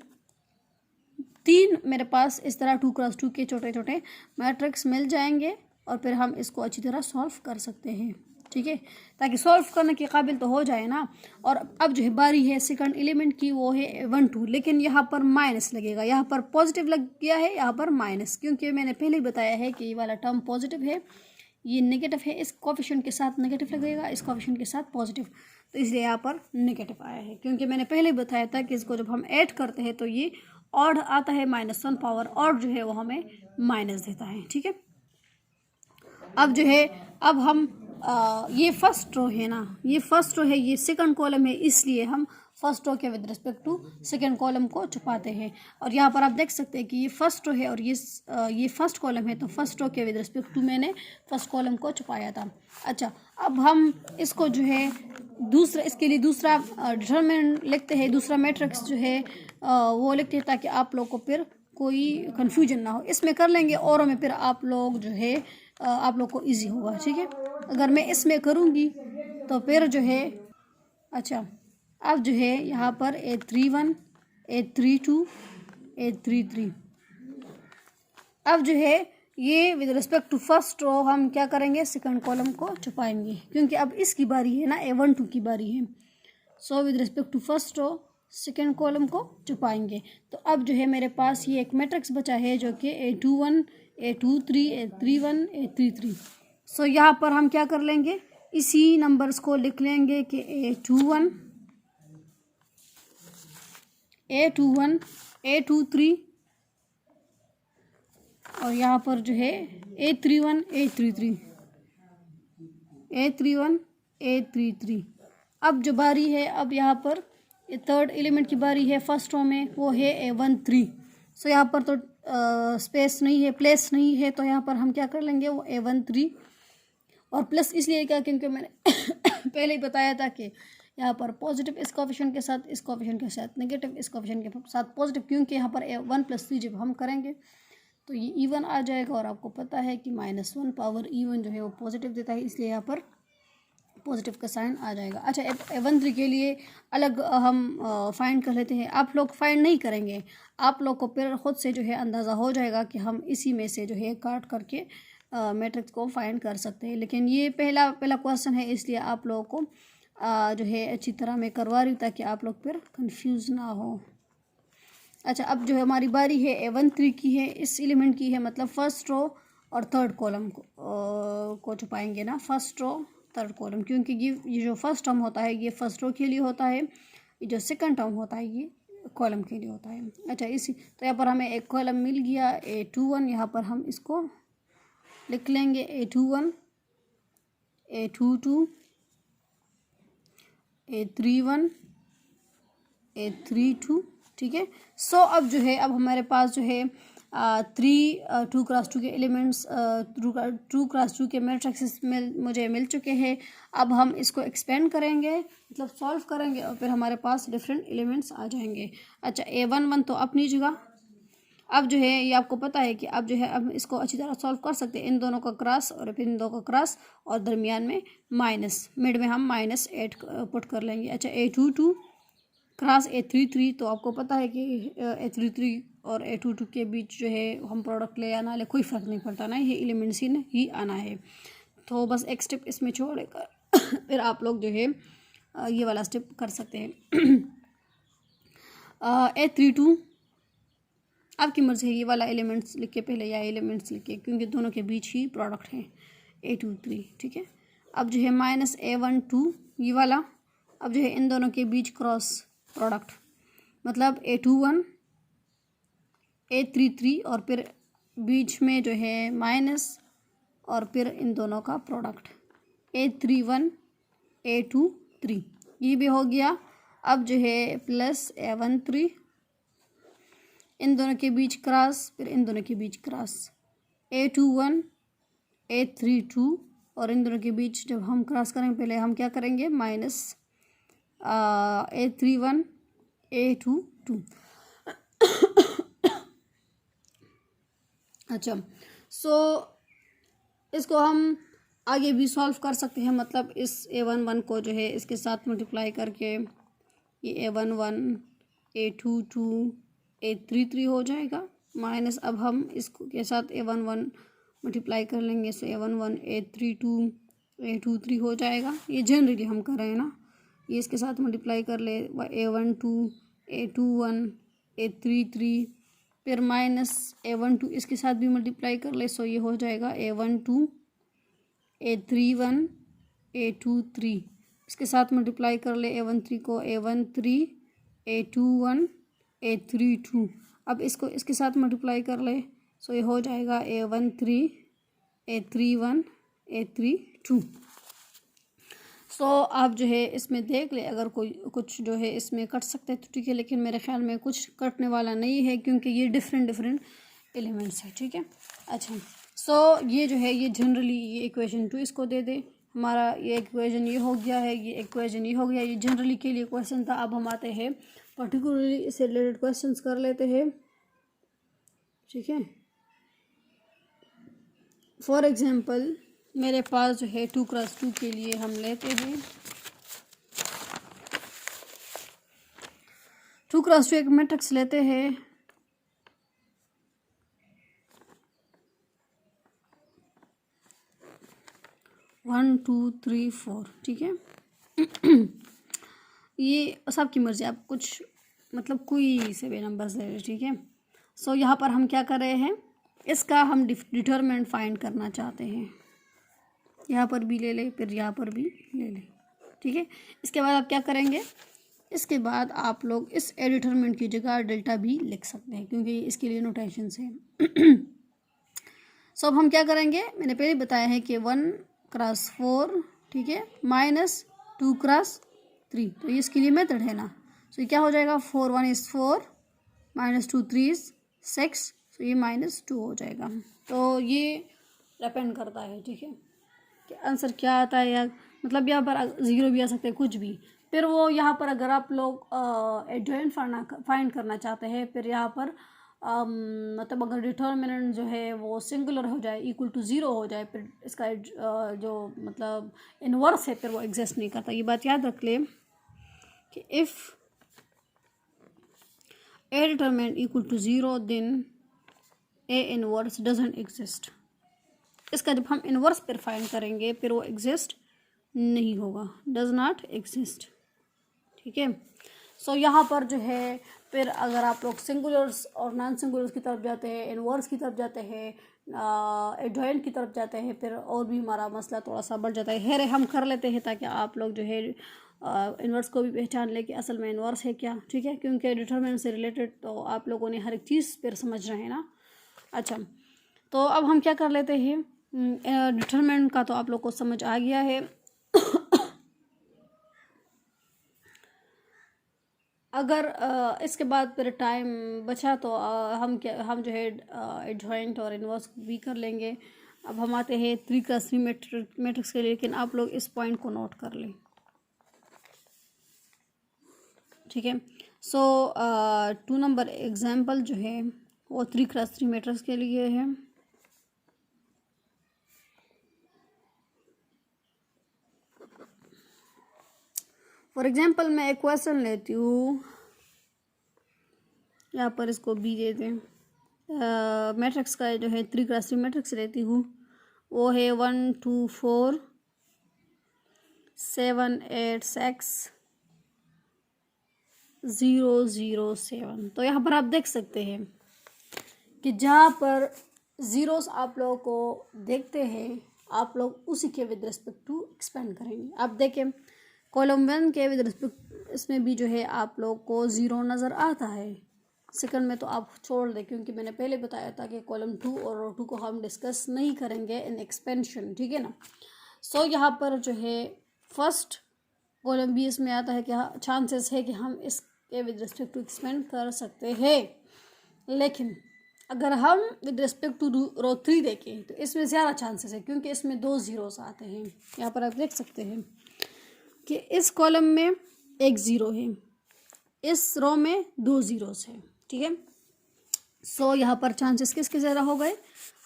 3 मेरे पास इस तरह 2x2 के छोटे छोटे मैट्रिक्स मिल जाएंगे, और फिर हम इसको अच्छी तरह सॉल्व कर सकते हैं, ठीक है, ताकि सॉल्व करने के काबिल तो हो जाए ना। और अब जो है बारी है सेकंड एलिमेंट की, वो है A12, लेकिन यहाँ पर माइनस लगेगा, यहाँ पर पॉजिटिव लग गया है, यहाँ पर माइनस, क्योंकि मैंने पहले ही बताया है कि ये वाला टर्म पॉजिटिव है, ये नेगेटिव है, इस कोफिशिएंट के साथ नेगेटिव लगेगा, इस कोफिशिएंट के साथ पॉजिटिव, तो इसलिए यहाँ पर नेगेटिव आया है। क्योंकि मैंने पहले ही बताया था कि इसको जब हम ऐड करते हैं तो ये ऑड आता है, -1 पावर ऑड जो है वो हमें माइनस देता है, ठीक है। अब जो है, अब हम ये फर्स्ट रो है ना, ये फर्स्ट रो है, ये सेकंड कॉलम है, इसलिए हम फर्स्ट रो के with respect to second column को छुपाते हैं। और यहाँ पर आप देख सकते हैं कि ये फर्स्ट रो है और ये फर्स्ट कॉलम है, तो फर्स्ट रो के विद रिस्पेक्ट टू मैंने फर्स्ट कॉलम को छुपाया था। अच्छा, अब हम इसको जो है इसके लिए दूसरा डिटरमिनेंट लिखते हैं, दूसरा मैट्रिक्स जो है वो लिखते हैं, ताकि आप लोग को फिर कोई कन्फ्यूजन ना हो। इसमें कर लेंगे औरों में फिर आप लोग जो है आप लोग को ईजी होगा, ठीक है। अगर मैं इसमें करूँगी तो फिर जो है, अच्छा, अब जो है यहाँ पर A31, A32, A33, अब जो है ये with respect to first row हम क्या करेंगे, सेकंड कॉलम को छुपाएंगे, क्योंकि अब इसकी बारी है ना, A12 की बारी है। So with respect to first row second column को छुपाएंगे। तो अब जो है मेरे पास ये एक मैट्रिक्स बचा है जो कि A21, A23, A31, A33। सो यहाँ पर हम क्या कर लेंगे, इसी नंबर्स को लिख लेंगे कि A21, A21, A23 और यहाँ पर जो है A31, A33, A31, A33। अब जो बारी है, अब यहाँ पर ये थर्ड एलिमेंट की बारी है फर्स्ट रो में, वो है A13। सो यहाँ पर तो स्पेस नहीं है, प्लेस नहीं है, तो यहाँ पर हम क्या कर लेंगे, वो A13 और प्लस इसलिए क्या, क्योंकि मैंने पहले ही बताया था कि यहाँ पर पॉजिटिव इस कोएफिशिएंट के साथ, इस कोएफिशिएंट के साथ नेगेटिव इस कोएफिशिएंट के साथ पॉजिटिव, क्योंकि यहाँ पर 1+3 जब हम करेंगे तो ये इवन आ जाएगा और आपको पता है कि -1 पावर इवन जो है वो पॉजिटिव देता है, इसलिए यहाँ पर पॉजिटिव का साइन आ जाएगा। अच्छा, A13 के लिए अलग हम फाइंड कर लेते हैं। आप लोग फाइंड नहीं करेंगे, आप लोग को फिर खुद से जो है अंदाज़ा हो जाएगा कि हम इसी में से जो है काट करके मैट्रिक्स को फाइंड कर सकते हैं। लेकिन ये पहला क्वेश्चन है, इसलिए आप लोगों को जो है अच्छी तरह मैं करवा रही हूँ ताकि आप लोग फिर कंफ्यूज ना हो। अच्छा, अब जो है हमारी बारी है A13 की है, इस एलिमेंट की है, मतलब फर्स्ट रो और थर्ड कॉलम को छुपाएंगे ना, फर्स्ट रो थर्ड कॉलम, क्योंकि ये जो फर्स्ट टर्म होता है ये फर्स्ट रो के लिए होता है, ये जो सेकंड टर्म होता है ये कॉलम के लिए होता है। अच्छा, इसी तो यहाँ पर हमें एक कॉलम मिल गया A21, यहाँ पर हम इसको लिख लेंगे A21, A22, A31, A32, ठीक है। सो अब जो है, अब हमारे पास जो है 2x2 के एलिमेंट्स, 2x2 के मैट्रिक्स मुझे मिल चुके हैं। अब हम इसको एक्सपेंड करेंगे, मतलब सॉल्व करेंगे और फिर हमारे पास डिफरेंट एलिमेंट्स आ जाएंगे। अच्छा, A11 तो अपनी जगह, अब जो है ये आपको पता है कि अब जो है अब इसको अच्छी तरह सॉल्व कर सकते हैं, इन दोनों का क्रॉस और फिर इन दोनों का क्रॉस और दरमियान में माइनस, मिड में हम -8 पुट कर लेंगे। अच्छा, A22 क्रॉस A33, तो आपको पता है कि A33 और A22 के बीच जो है हम प्रोडक्ट ले आना ले, कोई फ़र्क नहीं पड़ता ना, ये एलिमेंट्स ही आना है। तो बस एक स्टेप इसमें छोड़कर फिर आप लोग जो है ये वाला स्टेप कर सकते हैं। A32 आपकी मर्ज़ी है, ये वाला एलिमेंट्स लिख के पहले या एलिमेंट्स लिख के, क्योंकि दोनों के बीच ही प्रोडक्ट है A23, ठीक है। अब जो है -A12 ये वाला, अब जो है इन दोनों के बीच क्रॉस प्रोडक्ट, मतलब A21, A33 और फिर बीच में जो है माइनस और फिर इन दोनों का प्रोडक्ट A31, A23, ये भी हो गया। अब जो है प्लस A13, इन दोनों के बीच क्रॉस, फिर इन दोनों के बीच क्रॉस A21, A32 और इन दोनों के बीच जब हम क्रॉस करेंगे, पहले हम क्या करेंगे, माइनस A31, A22। अच्छा, सो इसको हम आगे भी सॉल्व कर सकते हैं, मतलब इस A11 को जो है इसके साथ मल्टीप्लाई करके ये A11, A22, A33 हो जाएगा, माइनस अब हम इसको के साथ A11 मल्टीप्लाई कर लेंगे, सो A11, A32, A23 हो जाएगा। ये जनरली हम कर रहे हैं ना, ये इसके साथ मल्टीप्लाई कर ले, A12, A21, A33, फिर माइनस A12 इसके साथ भी मल्टीप्लाई कर ले, सो ये हो जाएगा A12, A31, A23, इसके साथ मल्टीप्लाई कर ले A13 को, A13, A21, A32, अब इसको इसके साथ मल्टीप्लाई कर ले, सो ये हो जाएगा A13, A31, A32। सो आप जो है इसमें देख ले, अगर कोई कुछ जो है इसमें कट सकते हैं तो ठीक है, लेकिन मेरे ख्याल में कुछ कटने वाला नहीं है, क्योंकि ये डिफरेंट एलिमेंट्स है, ठीक है। अच्छा, सो ये जो है ये जनरली ये इक्वेशन 2 इसको दे दे, हमारा ये इक्वेशन ये हो गया है, ये इक्वेशन ये हो गया, ये जनरली के लिए क्वेश्चन था। अब हम आते हैं पर्टिकुलरली इससे रिलेटेड क्वेश्चंस कर लेते हैं, ठीक है। फॉर एग्जांपल मेरे पास जो है 2x2 के लिए हम लेते हैं 2x2 एक मैट्रिक्स लेते हैं, वन टू थ्री फोर, ठीक है। ये सबकी मर्जी, आप कुछ मतलब कोई से भी नंबर ले, ठीक है। सो यहाँ पर हम क्या कर रहे हैं, इसका हम डिटरमिनेंट फाइंड करना चाहते हैं। यहाँ पर भी ले लें, फिर यहाँ पर भी ले लें, ठीक है। इसके बाद आप क्या करेंगे, इसके बाद आप लोग इस ए डिटरमिनेंट की जगह डेल्टा भी लिख सकते हैं क्योंकि इसके लिए नोटेशन है। सो अब हम क्या करेंगे, मैंने पहले बताया है कि 1x4, ठीक है, -2x3, तो ये इसके लिए मेथड है ना। सो ये क्या हो जाएगा, 4 1 is 4, -2 3 is 6, तो ये -2 हो जाएगा। तो ये डिपेंड करता है, ठीक है, कि आंसर क्या आता है, या मतलब यहाँ पर 0 भी आ सकते हैं, कुछ भी। फिर वो यहाँ पर अगर आप लोग एडजॉइंट फाइंड करना चाहते हैं, फिर यहाँ पर मतलब अगर डिटर्मिनेंट जो है वो सिंगुलर हो जाए, इक्वल टू 0 हो जाए, फिर इसका जो मतलब इनवर्स है फिर वो एग्जिस्ट नहीं करता। ये बात याद रख ले कि if A determinant equal to 0 then A inverse doesn't exist. इसका जब हम इनवर्स पर फाइंड करेंगे फिर वो एग्जिस्ट नहीं होगा, डज नॉट एग्जिस्ट, ठीक है। सो यहाँ पर जो है फिर अगर आप लोग सिंगुलर्स और नॉन सिंगुलर्स की तरफ जाते हैं, इनवर्स की तरफ जाते हैं, एडजॉइंट की तरफ जाते हैं, फिर और भी हमारा मसला थोड़ा सा बढ़ जाता है। हेरे हम कर लेते हैं ताकि आप लोग जो है इनवर्स को भी पहचान ले कि असल में इनवर्स है क्या, ठीक है, क्योंकि डिटरमिनेंट से रिलेटेड तो आप लोगों ने हर एक चीज़ पर समझ रहे हैं ना। अच्छा, तो अब हम क्या कर लेते हैं, डिटरमिनेंट का तो आप लोग को समझ आ गया है। अगर इसके बाद फिर टाइम बचा तो हम जो है एडजॉइंट और इनवर्स भी कर लेंगे। अब हम आते हैं 3x3 मैट्रिक्स के लिए, लेकिन आप लोग इस पॉइंट को नोट कर लें, ठीक है। सो 2 नंबर एग्जाम्पल जो है वो 3x3 मैट्रिक्स के लिए है। फॉर एग्जाम्पल मैं एक क्वेश्चन लेती हूँ, यहाँ पर इसको बी दे दें। मैट्रिक्स का जो है 3x3 मैट्रिक्स लेती हूँ, वो है 1 2 4 7 8 6 0 0 7। तो यहाँ पर आप देख सकते हैं कि जहाँ पर ज़ीरोस आप लोगों को देखते हैं, आप लोग उसी के विद रिस्पेक्ट टू एक्सपेंड करेंगे। आप देखें कॉलम 1 के विद रिस्पेक्ट इसमें भी जो है आप लोग को 0 नज़र आता है। सेकंड में तो आप छोड़ दें क्योंकि मैंने पहले बताया था कि कॉलम 2 और रो 2 को हम डिस्कस नहीं करेंगे इन एक्सपेंशन, ठीक है ना। सो यहाँ पर जो है फर्स्ट कॉलम भी इसमें आता है कि चांसेस है कि हम इसके विद रिस्पेक्ट टू एक्सपेंड कर सकते हैं। लेकिन अगर हम विद रिस्पेक्ट टू रो 3 देखें तो इसमें ज़्यादा चांसेस है क्योंकि इसमें 2 ज़ीरोस आते हैं। यहाँ पर आप देख सकते हैं कि इस कॉलम में एक 0 है, इस रो में 2 ज़ीरोस है, ठीक है। सो यहाँ पर चांसेस किसके ज़्यादा हो गए,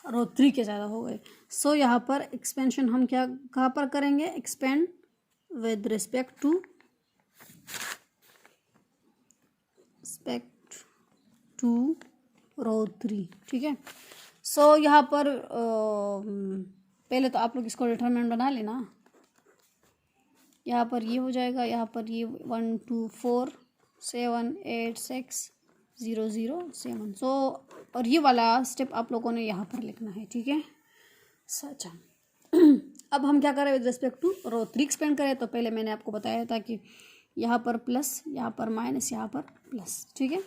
रो 3 के ज़्यादा हो गए। सो यहाँ पर एक्सपेंशन हम क्या कहाँ पर करेंगे, expand with respect to row 3, ठीक है। सो यहाँ पर पहले तो आप लोग इसको डिटरमिनेंट बना लेना। यहाँ पर ये हो जाएगा, यहाँ पर ये 1 2 4 7 8 6 0 0 7। सो और ये वाला स्टेप आप लोगों ने यहाँ पर लिखना है, ठीक है। अच्छा अब हम क्या करें with respect to row 3 expand करें। तो पहले मैंने आपको बताया था कि यहाँ पर प्लस, यहाँ पर माइनस, यहाँ पर प्लस, ठीक है।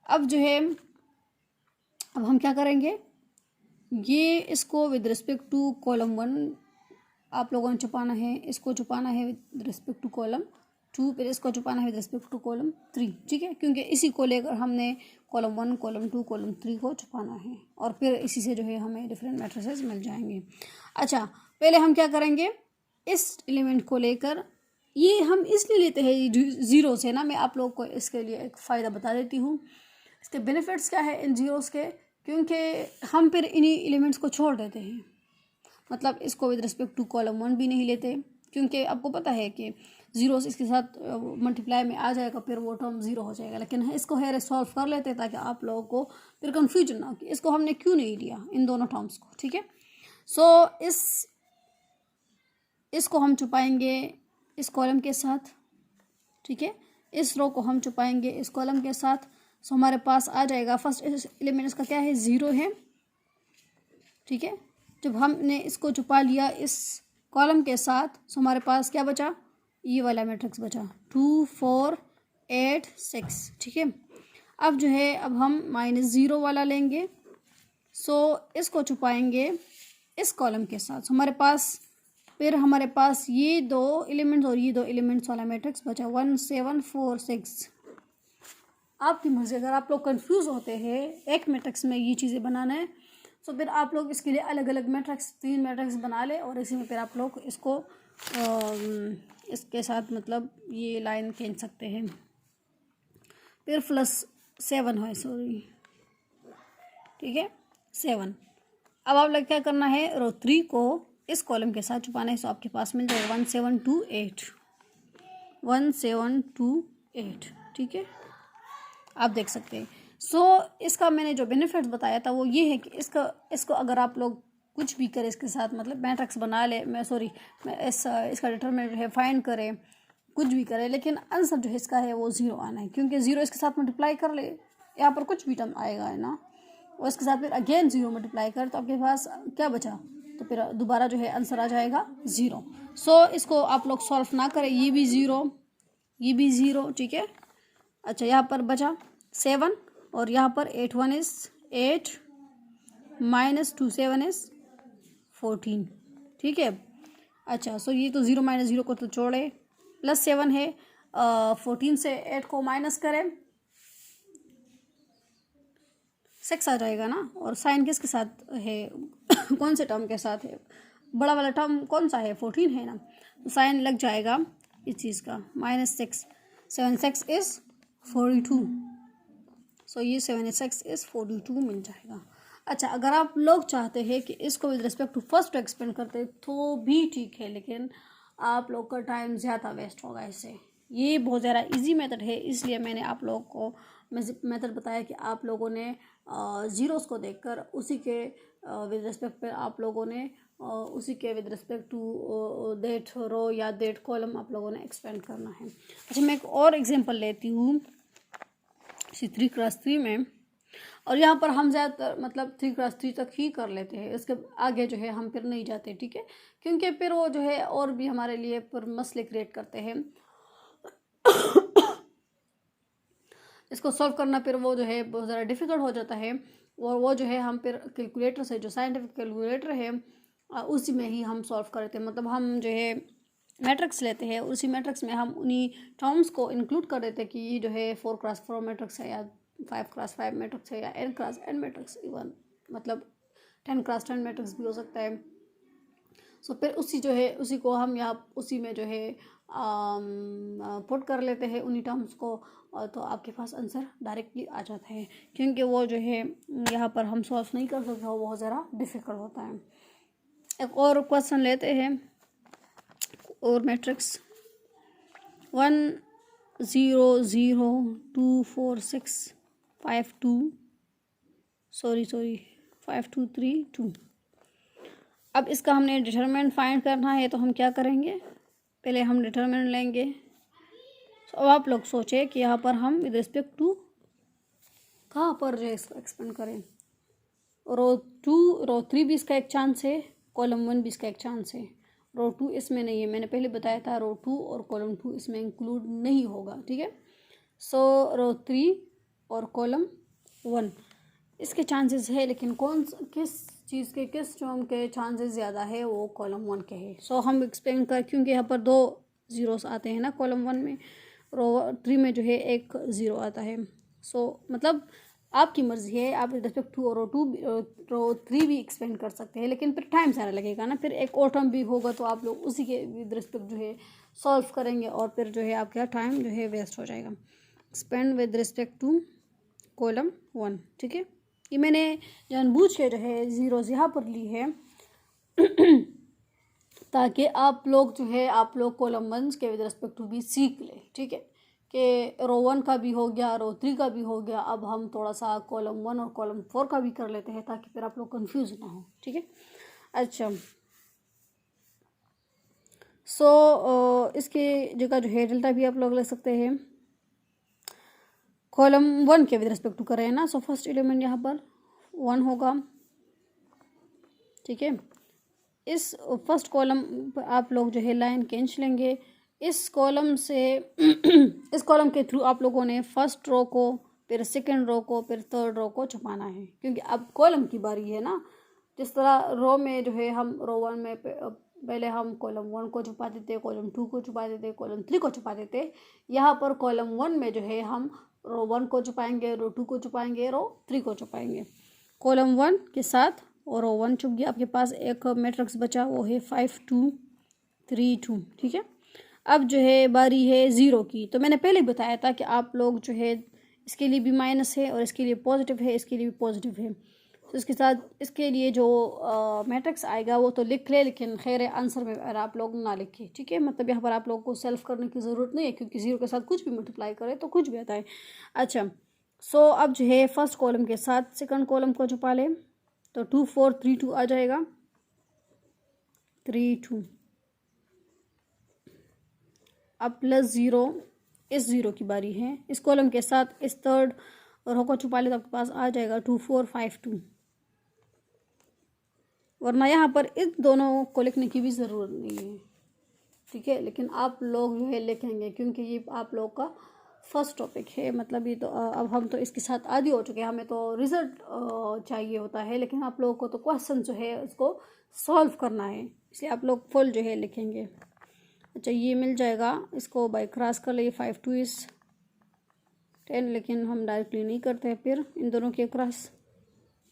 अब जो है अब हम क्या करेंगे, ये इसको विद रिस्पेक्ट टू कॉलम 1 आप लोगों ने छुपाना है, इसको छुपाना है विद रिस्पेक्ट टू कॉलम 2, फिर इसको छुपाना है विद रिस्पेक्ट टू कॉलम 3, ठीक है, क्योंकि इसी को लेकर हमने कॉलम 1 कॉलम 2 कॉलम 3 को छुपाना है और फिर इसी से जो है हमें डिफरेंट मैट्रिसेस मिल जाएंगे। अच्छा, पहले हम क्या करेंगे, इस एलिमेंट को लेकर, ये हम इसलिए लेते हैं ज़ीरो से ना, मैं आप लोग को इसके लिए एक फ़ायदा बता देती हूँ। इसके बेनिफिट्स क्या है इन ज़ीरोस के, क्योंकि हम फिर इन्हीं एलिमेंट्स को छोड़ देते हैं। मतलब इसको विद रिस्पेक्ट टू कॉलम 1 भी नहीं लेते क्योंकि आपको पता है कि ज़ीरोस इसके साथ मल्टीप्लाई में आ जाएगा, फिर वो टर्म 0 हो जाएगा। लेकिन इसको है सॉल्व कर लेते हैं ताकि आप लोगों को फिर कन्फ्यूजन ना हो कि इसको हमने क्यों नहीं लिया इन दोनों टर्म्स को, ठीक है। सो इसको हम छुपाएंगे इस कॉलम के साथ, ठीक है, इस रो को हम छुपाएंगे इस कॉलम के साथ। सो हमारे पास आ जाएगा फर्स्ट एलिमेंट इसका क्या है, 0 है, ठीक है। जब हमने इसको छुपा लिया इस कॉलम के साथ, सो हमारे पास क्या बचा, ये वाला मैट्रिक्स बचा 2 4 8 6, ठीक है। अब जो है अब हम -0 वाला लेंगे, सो इसको छुपाएंगे इस कॉलम के साथ। हमारे पास फिर हमारे पास ये दो एलिमेंट्स और ये दो एलिमेंट्स वाला मैट्रिक्स बचा 1 7 4 6। आपकी मर्जी, अगर आप लोग कंफ्यूज होते हैं एक मैट्रिक्स में ये चीज़ें बनाना है, तो फिर आप लोग इसके लिए अलग अलग मैट्रिक्स 3 मैट्रिक्स बना ले और इसी में फिर आप लोग इसको इसके साथ मतलब ये लाइन खींच सकते हैं। फिर +7 है, सॉरी, ठीक है 7। अब आप लोग क्या करना है, रो 3 को इस कॉलम के साथ छुपाना है। सो आपके पास मिल जाएगा 1 7 2 8, 1 7 2 8, ठीक है, आप देख सकते हैं। सो इसका मैंने जो बेनिफिट्स बताया था वो ये है कि इसको अगर आप लोग कुछ भी करें इसके साथ, मतलब मैट्रिक्स बना ले, इसका डिटरमिनेंट है फाइंड करें, कुछ भी करें, लेकिन आंसर जो है इसका है वो 0 आना है, क्योंकि 0 इसके साथ मल्टीप्लाई कर ले, यहाँ पर कुछ भी टर्म आएगा है ना, और इसके साथ फिर अगेन 0 मल्टीप्लाई कर, तो आपके पास क्या बचा, तो फिर दोबारा जो है आंसर आ जाएगा 0। सो इसको आप लोग सॉल्व ना करें, ये भी 0, ये भी 0, ठीक है। अच्छा, यहाँ पर बचा 7 और यहाँ पर 8 1 इज 8 -2 7 इज 14, ठीक है। अच्छा, सो ये तो 0 -0 को तो छोड़े, +7 है, 14 से 8 को माइनस करें 6 आ जाएगा ना, और साइन किसके साथ है कौन से टर्म के साथ है, बड़ा वाला टर्म कौन सा है, 14 है ना, तो साइन लग जाएगा इस चीज़ का -6, 7 6 इज 42, सो ये 7 6 इज 42 मिल जाएगा। अच्छा, अगर आप लोग चाहते हैं कि इसको with respect to first expand करते तो भी ठीक है, लेकिन आप लोग का टाइम ज़्यादा वेस्ट होगा इससे। ये बहुत ज़्यादा इजी मेथड है, इसलिए मैंने आप लोगों को मेथड बताया कि आप लोगों ने ज़ीरोस को देखकर उसी के विद रिस्पेक्ट पर आप लोगों ने उसी के with respect to that row या दैट कॉलम आप लोगों ने एक्सपेंड करना है। अच्छा, मैं एक और एग्जांपल लेती हूँ 3x3 में, और यहाँ पर हम ज़्यादातर मतलब 3x3 तक ही कर लेते हैं, इसके आगे जो है हम फिर नहीं जाते, ठीक है, क्योंकि फिर वो जो है और भी हमारे लिए फिर मसले क्रिएट करते हैं। इसको सॉल्व करना फिर वो जो है बहुत ज़्यादा डिफ़िकल्ट हो जाता है, और वो जो है हम फिर कैलकुलेटर से, जो साइंटिफिक कैलकुलेटर है उसी में ही हम सॉल्व करते हैं। मतलब हम जो है मैट्रिक्स लेते हैं, उसी मैट्रिक्स में हम उन्हीं टर्म्स को इंक्लूड कर देते हैं कि ये जो है 4x4 मैट्रिक्स है, या 5x5 मैट्रिक्स है, या n×n मैट्रिक्स, इवन मतलब 10x10 मैट्रिक्स भी हो सकता है। सो फिर उसी जो है उसी को हम यहाँ उसी में जो है पुट कर लेते हैं उन्हीं टर्म्स को, और तो आपके पास आंसर डायरेक्टली आ जाता है, क्योंकि वो जो है यहाँ पर हम सॉल्व नहीं कर सकते, वो बहुत ज़्यादा डिफ़िकल्ट होता है। एक और क्वेश्चन लेते हैं, और मैट्रिक्स 1 0 0 2 4 6 5 2 5 2 3 2। अब इसका हमने डिटरमिनेंट फाइंड करना है, तो हम क्या करेंगे, पहले हम डिटरमिनेंट लेंगे। तो अब आप लोग सोचें कि यहाँ पर हम विद रिस्पेक्ट टू कहाँ पर जो है इसको एक्सपेंड करें। रो 3 भी इसका एक चांस है, कॉलम 1 भी इसका एक चांस है, रो 2 इसमें नहीं है, मैंने पहले बताया था रो 2 और कॉलम 2 इसमें इंक्लूड नहीं होगा, ठीक है। सो रो 3 और कॉलम 1 इसके चांसेस है, लेकिन किस चीज़ के किस टर्म के चांसेस ज़्यादा है, वो कॉलम 1 के है। सो हम एक्सप्लेन कर, क्योंकि यहाँ पर 2 ज़ीरोस आते हैं ना कॉलम 1 में, रो 3 में जो है 1 0 आता है। सो मतलब आपकी मर्ज़ी है, आप विद रिस्पेक्ट टू रो 3 भी एक्सपेंड कर सकते हैं, लेकिन फिर टाइम सारा लगेगा ना, फिर एक और टर्म भी होगा, तो आप लोग उसी के विद रिस्पेक्ट जो है सॉल्व करेंगे, और फिर जो है आपका टाइम जो है वेस्ट हो जाएगा। Expand with respect to column 1, ठीक है। ये मैंने जानबूझ के जो है ज़ीरोज़ यहाँ पर ली है ताकि आप लोग जो है आप लोग कॉलम 1 के विद रिस्पेक्ट टू भी सीख ले, ठीक है, कि रो 1 का भी हो गया, रो 3 का भी हो गया, अब हम थोड़ा सा कॉलम 1 और कॉलम 4 का भी कर लेते हैं, ताकि फिर आप लोग कंफ्यूज ना हो, ठीक है। अच्छा, सो इसके जगह जो है डेल्टा भी आप लोग ले सकते हैं, कॉलम 1 के विद रिस्पेक्ट टू करें ना। सो फर्स्ट एलिमेंट यहाँ पर 1 होगा, ठीक है। इस फर्स्ट कॉलम पर आप लोग जो है लाइन खींच लेंगे। इस कॉलम से इस कॉलम के थ्रू आप लोगों ने फर्स्ट रो को, फिर सेकंड रो को, फिर थर्ड रो को छुपाना है, क्योंकि अब कॉलम की बारी है ना। जिस तरह रो में जो है हम रो 1 में पहले हम कॉलम 1 को छुपा देते, कॉलम 2 को छुपा देते, कॉलम 3 को छुपा देते, यहाँ पर कॉलम 1 में जो है हम रो 1 को छुपाएंगे, रो 2 को छुपाएंगे, रो 3 को छुपाएंगे। कॉलम 1 के साथ और रो 1 छुप गया। आपके पास एक मैट्रिक्स बचा, वो है 5 2 3 2, ठीक है। अब जो है बारी है ज़ीरो की। तो मैंने पहले बताया था कि आप लोग जो है इसके लिए भी माइनस है और इसके लिए पॉजिटिव है, इसके लिए भी पॉजिटिव है। तो इसके साथ इसके लिए जो मैट्रिक्स आएगा वो तो लिख ले, लेकिन खैर है आंसर में अगर आप लोग ना लिखें, ठीक है। मतलब यहाँ पर आप लोगों को सेल्फ करने की ज़रूरत नहीं है, क्योंकि ज़ीरो के साथ कुछ भी मल्टीप्लाई करे तो कुछ भी आता है। अच्छा, सो अब जो है फर्स्ट कॉलम के साथ सेकंड कॉलम को छुपा ले, तो 2 4 3 2 आ जाएगा, 3 2। अब प्लस ज़ीरो, इस ज़ीरो की बारी है। इस कॉलम के साथ इस थर्ड रो को छुपा ले तो आपके पास आ जाएगा 2 4 5 2। वरना यहाँ पर इन दोनों को लिखने की भी ज़रूरत नहीं है, ठीक है। लेकिन आप लोग जो है लिखेंगे, क्योंकि ये आप लोग का फर्स्ट टॉपिक है। मतलब ये तो अब हम तो इसके साथ आदी हो चुके हैं, हमें तो रिजल्ट चाहिए होता है, लेकिन आप लोगों को तो क्वेश्चन जो है उसको सॉल्व करना है, इसलिए आप लोग फुल जो है लिखेंगे। अच्छा, ये मिल जाएगा, इसको बाई क्रॉस कर लिए, 5 2 इज़ 10, लेकिन हम डायरेक्टली नहीं करते हैं। फिर इन दोनों के क्रॉस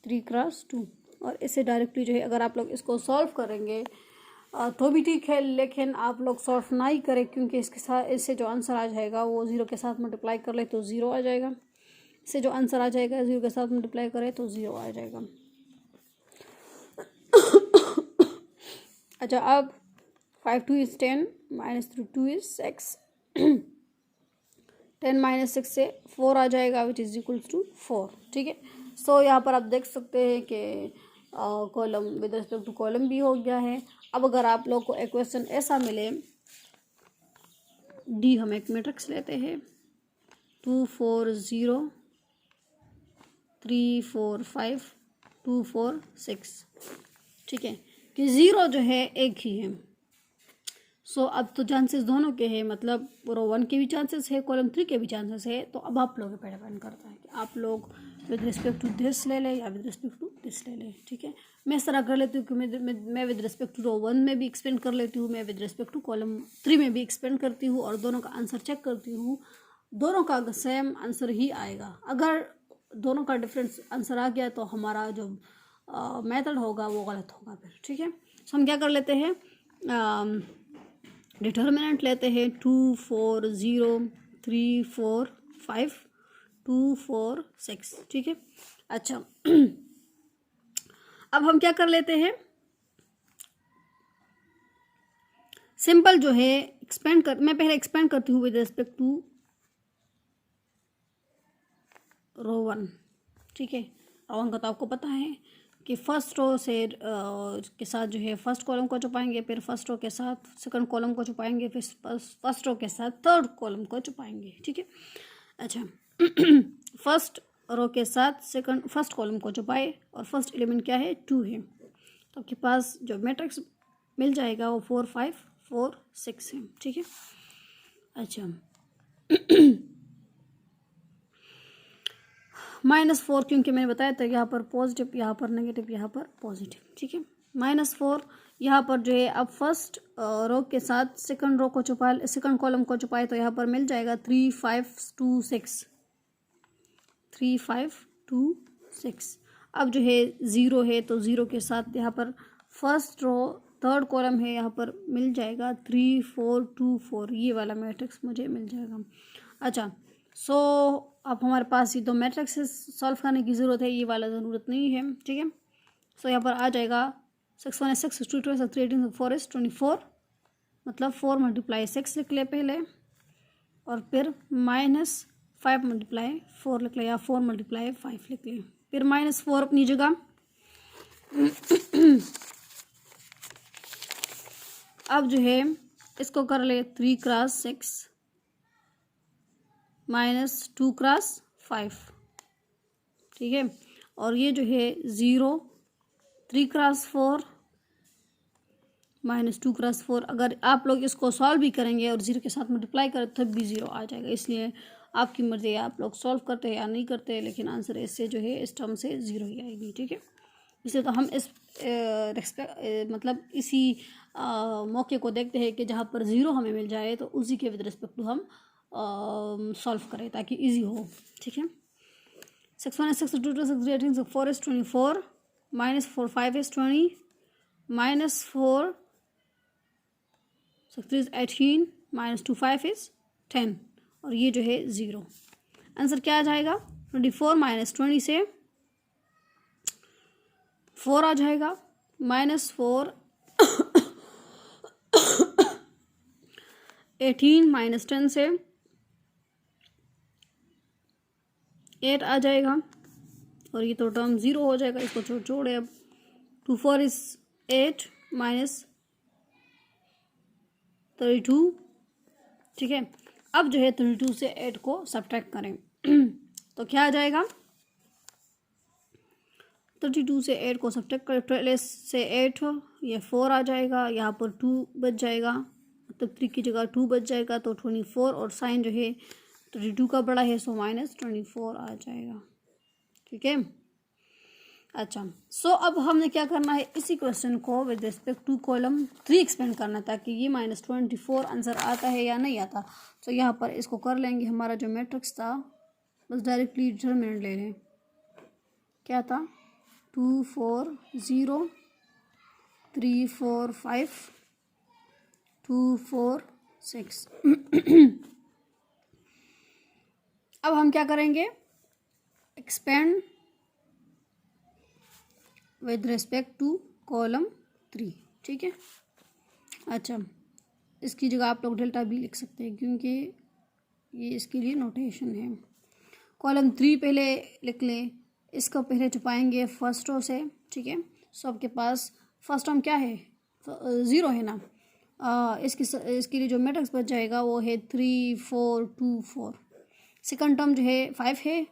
3 क्रॉस 2, और इससे डायरेक्टली जो है अगर आप लोग इसको सॉल्व करेंगे तो भी ठीक है, लेकिन आप लोग सॉल्व ना ही करें, क्योंकि इसके साथ इससे जो आंसर आ जाएगा वो ज़ीरो के साथ मल्टीप्लाई कर ले तो ज़ीरो आ जाएगा। इससे जो आंसर आ जाएगा ज़ीरो के साथ मल्टीप्लाई करें तो ज़ीरो आ जाएगा। अच्छा, अब 5 2 इज़ 10 माइनस 2 इज़ 6 10 माइनस 6 से 4 आ जाएगा, विच इज़ इक्वल्स टू 4, ठीक है। सो यहाँ पर आप देख सकते हैं कि column with respect to column भी हो गया है। अब अगर आप लोग को एक क्वेश्चन ऐसा मिले, डी हम एक मैट्रिक्स लेते हैं, 2 4 0 3 4 5 2 4 6, ठीक है, कि ज़ीरो जो है एक ही है। सो अब तो चांसेस दोनों के हैं, मतलब रो 1 के भी चांसेस है, कॉलम 3 के भी चांसेस है। तो अब आप लोगों पे डिपेंड करता है कि आप लोग विद रिस्पेक्ट टू दिस ले लें या विद रिस्पेक्ट टू दिस ले लें, ठीक है। मैं इस तरह कर लेती हूँ कि मैं विद रिस्पेक्ट टू रो 1 में भी एक्सपेंड कर लेती हूँ, मैं विद रिस्पेक्ट टू कॉलम 3 में भी एक्सपेंड करती हूँ, और दोनों का आंसर चेक करती हूँ, दोनों का सेम आंसर ही आएगा। अगर दोनों का डिफरेंस आंसर आ गया तो हमारा जो मेथड होगा वो गलत होगा फिर, ठीक है। सो हम क्या कर लेते हैं, डिटर्मिनेंट लेते हैं 2 4 0 3 4 5 2 4 6, ठीक है। अच्छा, अब हम क्या कर लेते हैं, सिंपल जो है एक्सपेंड कर, मैं पहले एक्सपेंड करती हूँ विद रिस्पेक्ट टू रो 1, ठीक है। रो 1 का तो आपको पता है कि फर्स्ट रो से के साथ जो है फर्स्ट कॉलम को छुपाएंगे, फिर फर्स्ट रो के साथ सेकंड कॉलम को छुपाएंगे, फिर फर्स्ट रो के साथ थर्ड कॉलम को छुपाएंगे, ठीक है। अच्छा, फर्स्ट रो के साथ सेकंड फर्स्ट कॉलम को छुपाए, और फर्स्ट एलिमेंट क्या है, 2 है, तो आपके पास जो मैट्रिक्स मिल जाएगा वो 4 5 4 6 है, ठीक है। अच्छा, -4, क्योंकि मैंने बताया था यहाँ पर पॉजिटिव, यहाँ पर नेगेटिव, यहाँ पर पॉजिटिव, ठीक है। -4 यहाँ पर जो है, अब फर्स्ट रो के साथ सेकंड रो को छुपाए, सेकंड कॉलम को छुपाए, तो यहाँ पर मिल जाएगा 3 5 2 6, 3 5 2 6। अब जो है ज़ीरो है, तो ज़ीरो के साथ यहाँ पर फर्स्ट रो थर्ड कॉलम है, यहाँ पर मिल जाएगा 3 4 2 4, ये वाला मैट्रिक्स मुझे मिल जाएगा। अच्छा, सो अब हमारे पास ये दो मैट्रिक्स सॉल्व करने की ज़रूरत है, ये वाला ज़रूरत नहीं है, ठीक है। सो यहाँ पर आ जाएगा 6 1 6 2 2 3 18 4 is 24, मतलब 4 × 6 लिख ले पहले, और फिर -5 × 4 लिख ले, या 4 × 5 लिख ले, फिर -4 अपनी जगह। अब जो है इसको कर ले 3 × 6 -2 × 5, ठीक है। और ये जो है 0 3x4 माइनस 2x4। अगर आप लोग इसको सॉल्व भी करेंगे और 0 के साथ मल्टीप्लाई करें तब भी 0 आ जाएगा, इसलिए आपकी मर्ज़ी है आप लोग सॉल्व करते हैं या नहीं करते, लेकिन आंसर इससे जो है इस टर्म से 0 ही आएगी। ठीक है, इसलिए तो हम इस मतलब इसी मौके को देखते हैं कि जहाँ पर 0 हमें मिल जाए तो उसी के विद रिस्पेक्ट टू हम सॉल्व करें ताकि इजी हो। ठीक है, 6 1 6 2 2 6 3 18 4 is 24 minus 4 5 is 20 minus 4 6 3 is 18 minus 2 5 is 10 और ये जो है 0। आंसर क्या आ जाएगा? 24 माइनस 20 से 4 आ जाएगा, माइनस 4 18 माइनस 10 से 8 आ जाएगा और ये तो टर्म 0 हो जाएगा, इसको छोड़े। अब 2 4 इज 8 माइनस 32। ठीक है, अब जो है 32 से 8 को सब्ट्रैक्ट करें तो क्या आ जाएगा? 32 से 8 को सब्ट्रैक्ट करें, 12 से 8 ये 4 आ जाएगा, यहाँ पर 2 बच जाएगा, मतलब 3 की जगह 2 बच जाएगा तो 24 और साइन जो है 32 का बड़ा है सो माइनस 24 आ जाएगा। ठीक है, अच्छा सो अब हमने क्या करना है, इसी क्वेश्चन को with respect to column 3 expand करना ताकि ये माइनस 24 आंसर आता है या नहीं आता। तो यहाँ पर इसको कर लेंगे, हमारा जो मैट्रिक्स था बस डायरेक्टली डिटरमिनेंट ले लें, क्या था 2 4 0 3 4 5 2 4 6 अब हम क्या करेंगे, expand with respect to column 3। ठीक है, अच्छा इसकी जगह आप लोग डेल्टा बी लिख सकते हैं क्योंकि ये इसके लिए नोटेशन है। कॉलम 3 पहले लिख लें, इसको पहले छुपाएंगे फर्स्ट रो से। ठीक है, सो आपके पास फर्स्ट टर्म क्या है, 0 है ना, इसके लिए जो मैट्रिक्स बच जाएगा वो है 3 4 2 4। सेकंड टर्म जो है 5 है,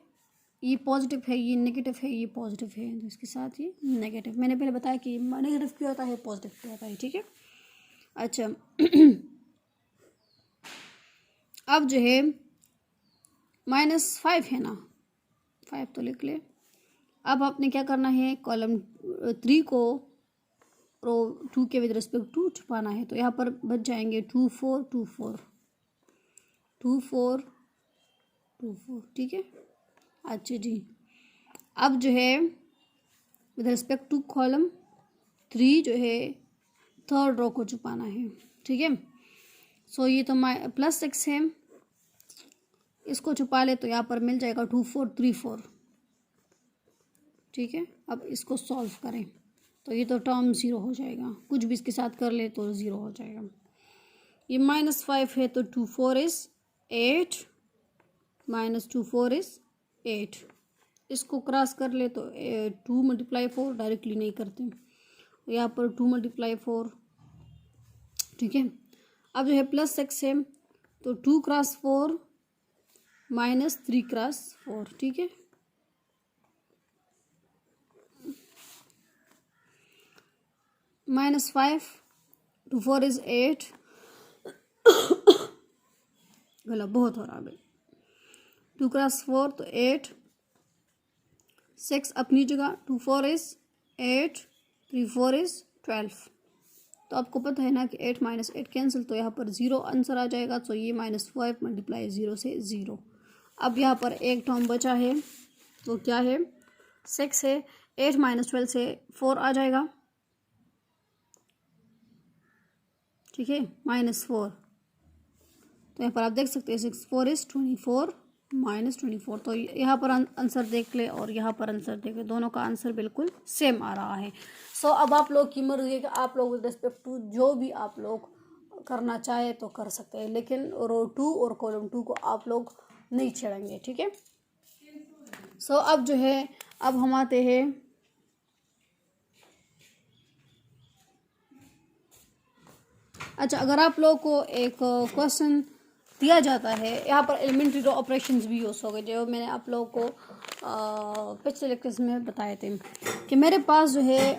ये पॉजिटिव है, ये नेगेटिव है, ये पॉजिटिव है, तो इसके साथ ये नेगेटिव। मैंने पहले बताया कि नेगेटिव क्यों होता है, पॉजिटिव क्यों होता है। ठीक है, अच्छा अब जो है -5 है ना, 5 तो लिख ले। अब आपने क्या करना है, कॉलम 3 को रो 2 के विद रिस्पेक्ट टू छुपाना है, तो यहाँ पर बच जाएंगे 2 4 2 4 2 4 2 4। ठीक है, अच्छा जी अब जो है विद रिस्पेक्ट टू कॉलम 3 जो है थर्ड रो को छुपाना है। ठीक है, सो ये तो +6 है, इसको छुपा ले तो यहाँ पर मिल जाएगा 2 4 3 4। ठीक है, अब इसको सॉल्व करें तो ये तो टर्म 0 हो जाएगा, कुछ भी इसके साथ कर ले तो 0 हो जाएगा। ये -5 है तो 2 4 इज 8 माइनस 2 4 इज 8। इसको क्रॉस कर ले तो 2 × 4 डायरेक्टली नहीं करते, यहाँ पर 2 × 4। ठीक है, अब जो है +6 है तो 2 × 4 माइनस 3 × 4। ठीक है, -5 2 4 इज 8 गला बहुत हो रहा है, 2 × 4 तो 8 6 अपनी जगह, 2 4 इज 8 3 4 इज 12। तो आपको पता है ना कि 8 - 8 कैंसिल, तो यहाँ पर 0 आंसर आ जाएगा। तो ये -5 × 0 से 0। अब यहाँ पर एक टर्म बचा है तो क्या है, 6 है, 8 - 12 से 4 आ जाएगा। ठीक है, -4, तो यहाँ पर आप देख सकते हैं 6 4 इज 24 -24। तो यहाँ पर आंसर देख ले और यहाँ पर आंसर देख ले, दोनों का आंसर बिल्कुल सेम आ रहा है। सो अब आप लोग की मर्जी है कि आप लोग विद रिस्पेक्ट टू जो भी आप लोग करना चाहे तो कर सकते हैं, लेकिन रो 2 और कॉलम 2 को आप लोग नहीं छेड़ेंगे। ठीक है, सो अब जो है अब हम आते हैं अच्छा, अगर आप लोग को एक क्वेश्चन दिया जाता है। यहाँ पर एलिमेंट्री रो ऑपरेशंस भी यूज़ हो गए, जो मैंने आप लोगों को पिछले लेक्चर्स में बताए थे कि मेरे पास जो है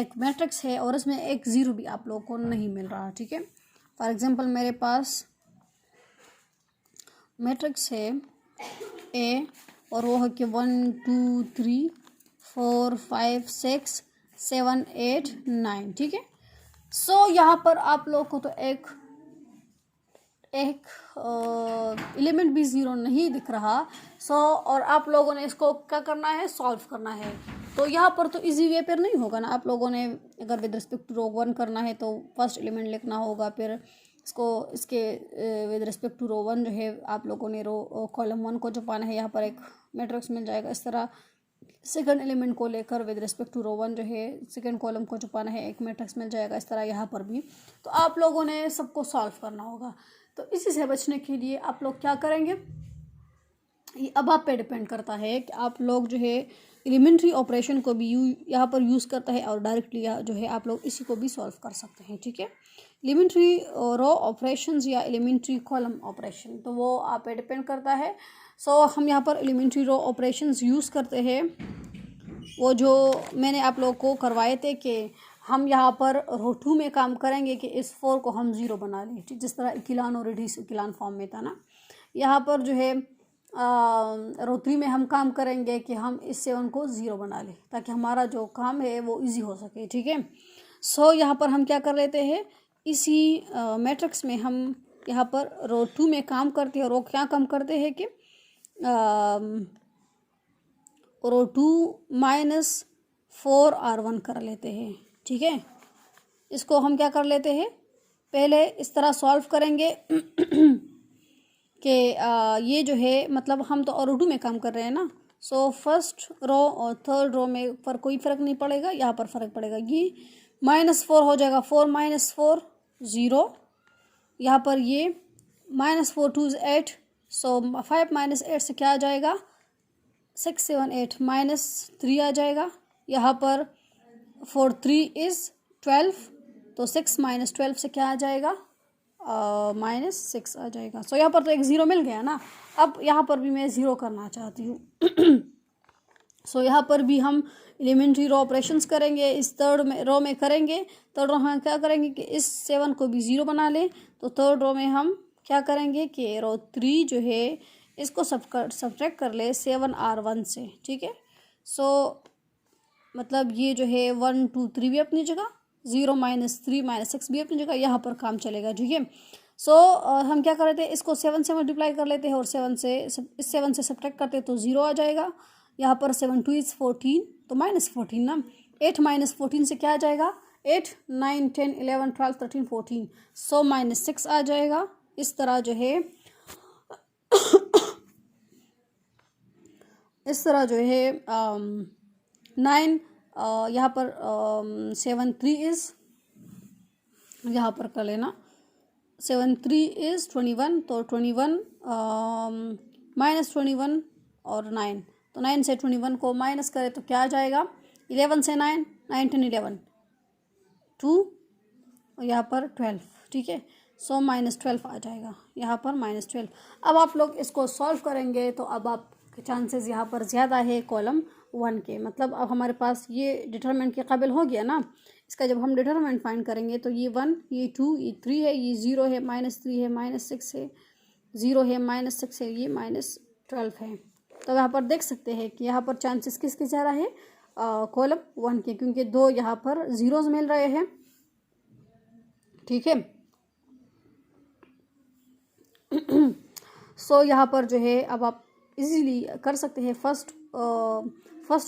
एक मैट्रिक्स है और इसमें एक ज़ीरो भी आप लोगों को नहीं मिल रहा, ठीक है। फॉर एग्जांपल मेरे पास मैट्रिक्स है ए और वो है कि 1 2 3 4 5 6 7 8 9, ठीक है। सो यहाँ पर आप लोग को तो एक एलिमेंट भी ज़ीरो नहीं दिख रहा। और आप लोगों ने इसको क्या करना है, सॉल्व करना है। तो यहाँ पर तो इजी वे पर नहीं होगा ना, आप लोगों ने अगर विद रिस्पेक्ट टू रो 1 करना है तो फर्स्ट एलिमेंट लिखना होगा, फिर इसके विद रिस्पेक्ट टू रो 1 जो है आप लोगों ने रो कॉलम 1 को छुपाना है। यहाँ पर एक मैट्रिक्स मिल जाएगा। इस तरह सेकंड एलिमेंट को लेकर विद रिस्पेक्ट टू रो 1 जो है सेकंड कॉलम को छुपाना है, एक मैट्रिक्स मिल जाएगा। इस तरह यहाँ पर भी तो आप लोगों ने सबको सॉल्व करना होगा। तो इसी से बचने के लिए आप लोग क्या करेंगे, ये अब आप पे डिपेंड करता है कि आप लोग जो है एलिमेंट्री ऑपरेशन को भी यहाँ पर यूज़ करता है और डायरेक्टली जो है आप लोग इसी को भी सॉल्व कर सकते हैं, ठीक है। एलिमेंट्री रो ऑपरेशंस या एलिमेंट्री कॉलम ऑपरेशन, तो वो आप पे डिपेंड करता है। हम यहाँ पर एलिमेंट्री रो ऑपरेशंस यूज़ करते हैं, वो जो मैंने आप लोगों को करवाए थे कि हम यहाँ पर रो 2 में काम करेंगे कि इस 4 को हम 0 बना लें, ठीक। जिस तरह इकिलान और रिड्यूस इकिलान फॉर्म में था ना, यहाँ पर जो है रो 3 में हम काम करेंगे कि हम इस 7 को 0 बना लें ताकि हमारा जो काम है वो इजी हो सके, ठीक है। यहाँ पर हम क्या कर लेते हैं, इसी मैट्रिक्स में हम यहाँ पर रो 2 में काम करते हैं। रो क्या काम करते हैं कि रो 2 -4R1 कर लेते हैं, ठीक है। इसको हम क्या कर लेते हैं, पहले इस तरह सॉल्व करेंगे कि ये जो है मतलब हम तो रो 2 में काम कर रहे हैं ना। फर्स्ट रो और थर्ड रो में पर कोई फ़र्क नहीं पड़ेगा, यहाँ पर फ़र्क पड़ेगा। ये -4 हो जाएगा, 4 - 4 0। यहाँ पर ये -4 2 is 8, 5 - 8 से क्या आ जाएगा, 6 7 8 -3 आ जाएगा। यहाँ पर 4 3 is 12, तो 6 - 12 से क्या आ जाएगा, -6 आ जाएगा। यहाँ पर तो एक ज़ीरो मिल गया ना। अब यहाँ पर भी मैं ज़ीरो करना चाहती हूँ यहाँ पर भी हम एलिमेंट्री रो ऑपरेशंस करेंगे, इस थर्ड रो में करेंगे। थर्ड रो में क्या करेंगे कि इस 7 को भी 0 बना लें। तो थर्ड रो में हम क्या करेंगे कि रो 3 जो है इसको सब्ट्रैक्ट कर ले 7R1 से, ठीक है। मतलब ये जो है 1 2 3 भी अपनी जगह, 0 -3 -6 भी अपनी जगह, यहाँ पर काम चलेगा, ठीक है। हम क्या कर लेते हैं, इसको 7 से मल्टीप्लाई कर लेते हैं और 7 से सब्ट्रैक्ट करते हैं तो 0 आ जाएगा। यहाँ पर 7 2 is 14, तो -14 ना। 8 - 14 से क्या आ जाएगा, 8 9 10 11 12 13 14, -6 आ जाएगा। इस तरह जो है (9) यहाँ पर 7 3 is, यहाँ पर कर लेना 7 3 is 21, तो 21 -21 और 9, तो 9 से 21 को माइनस करें तो क्या आ जाएगा, 11 से 9 9 10 11 2 और यहाँ पर 12, ठीक है। -12 आ जाएगा, यहाँ पर -12। अब आप लोग इसको सॉल्व करेंगे तो अब आपके चांसेस यहाँ पर ज़्यादा है कॉलम 1 के। मतलब अब हमारे पास ये डिटरमिनेंट के काबिल हो गया ना। इसका जब हम डिटरमिनेंट फाइंड करेंगे तो ये 1 ये 2 ये 3 है, ये 0 है, -3 है, -6 है, 0 है, -6 है, ये -12 है। तो यहाँ पर देख सकते हैं कि यहाँ पर चांसेस किसके ज़्यादा है, कॉलम 1 के, क्योंकि 2 यहाँ पर ज़ीरोज़ मिल रहे हैं, ठीक है। यहाँ पर जो है अब आप इजीली कर सकते हैं। फर्स्ट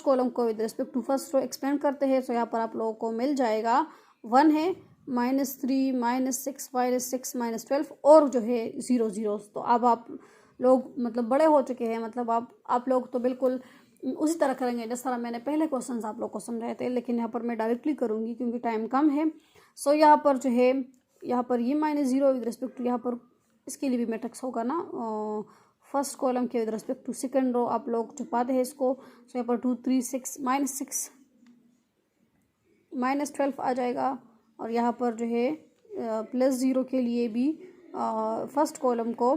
कॉलम को with respect to first row expand करते हैं। यहाँ पर आप लोगों को मिल जाएगा 1 है, -3 -6 -6 -12 और जो है 0 0। तो अब आप लोग मतलब बड़े हो चुके हैं, मतलब आप लोग तो बिल्कुल उसी तरह करेंगे जिस तरह मैंने पहले क्वेश्चंस आप लोग को समझाए थे, लेकिन यहाँ पर मैं डायरेक्टली करूँगी क्योंकि टाइम कम है। यहाँ पर जो है यहाँ पर ये -0 विद रिस्पेक्ट टू, यहाँ पर इसके लिए भी मैट्रिक्स होगा ना, फर्स्ट कॉलम के with respect to second row आप लोग छुपाते हैं इसको। यहाँ पर 2 3 6 -6 -12 आ जाएगा। और यहाँ पर जो है +0 के लिए भी फर्स्ट कॉलम को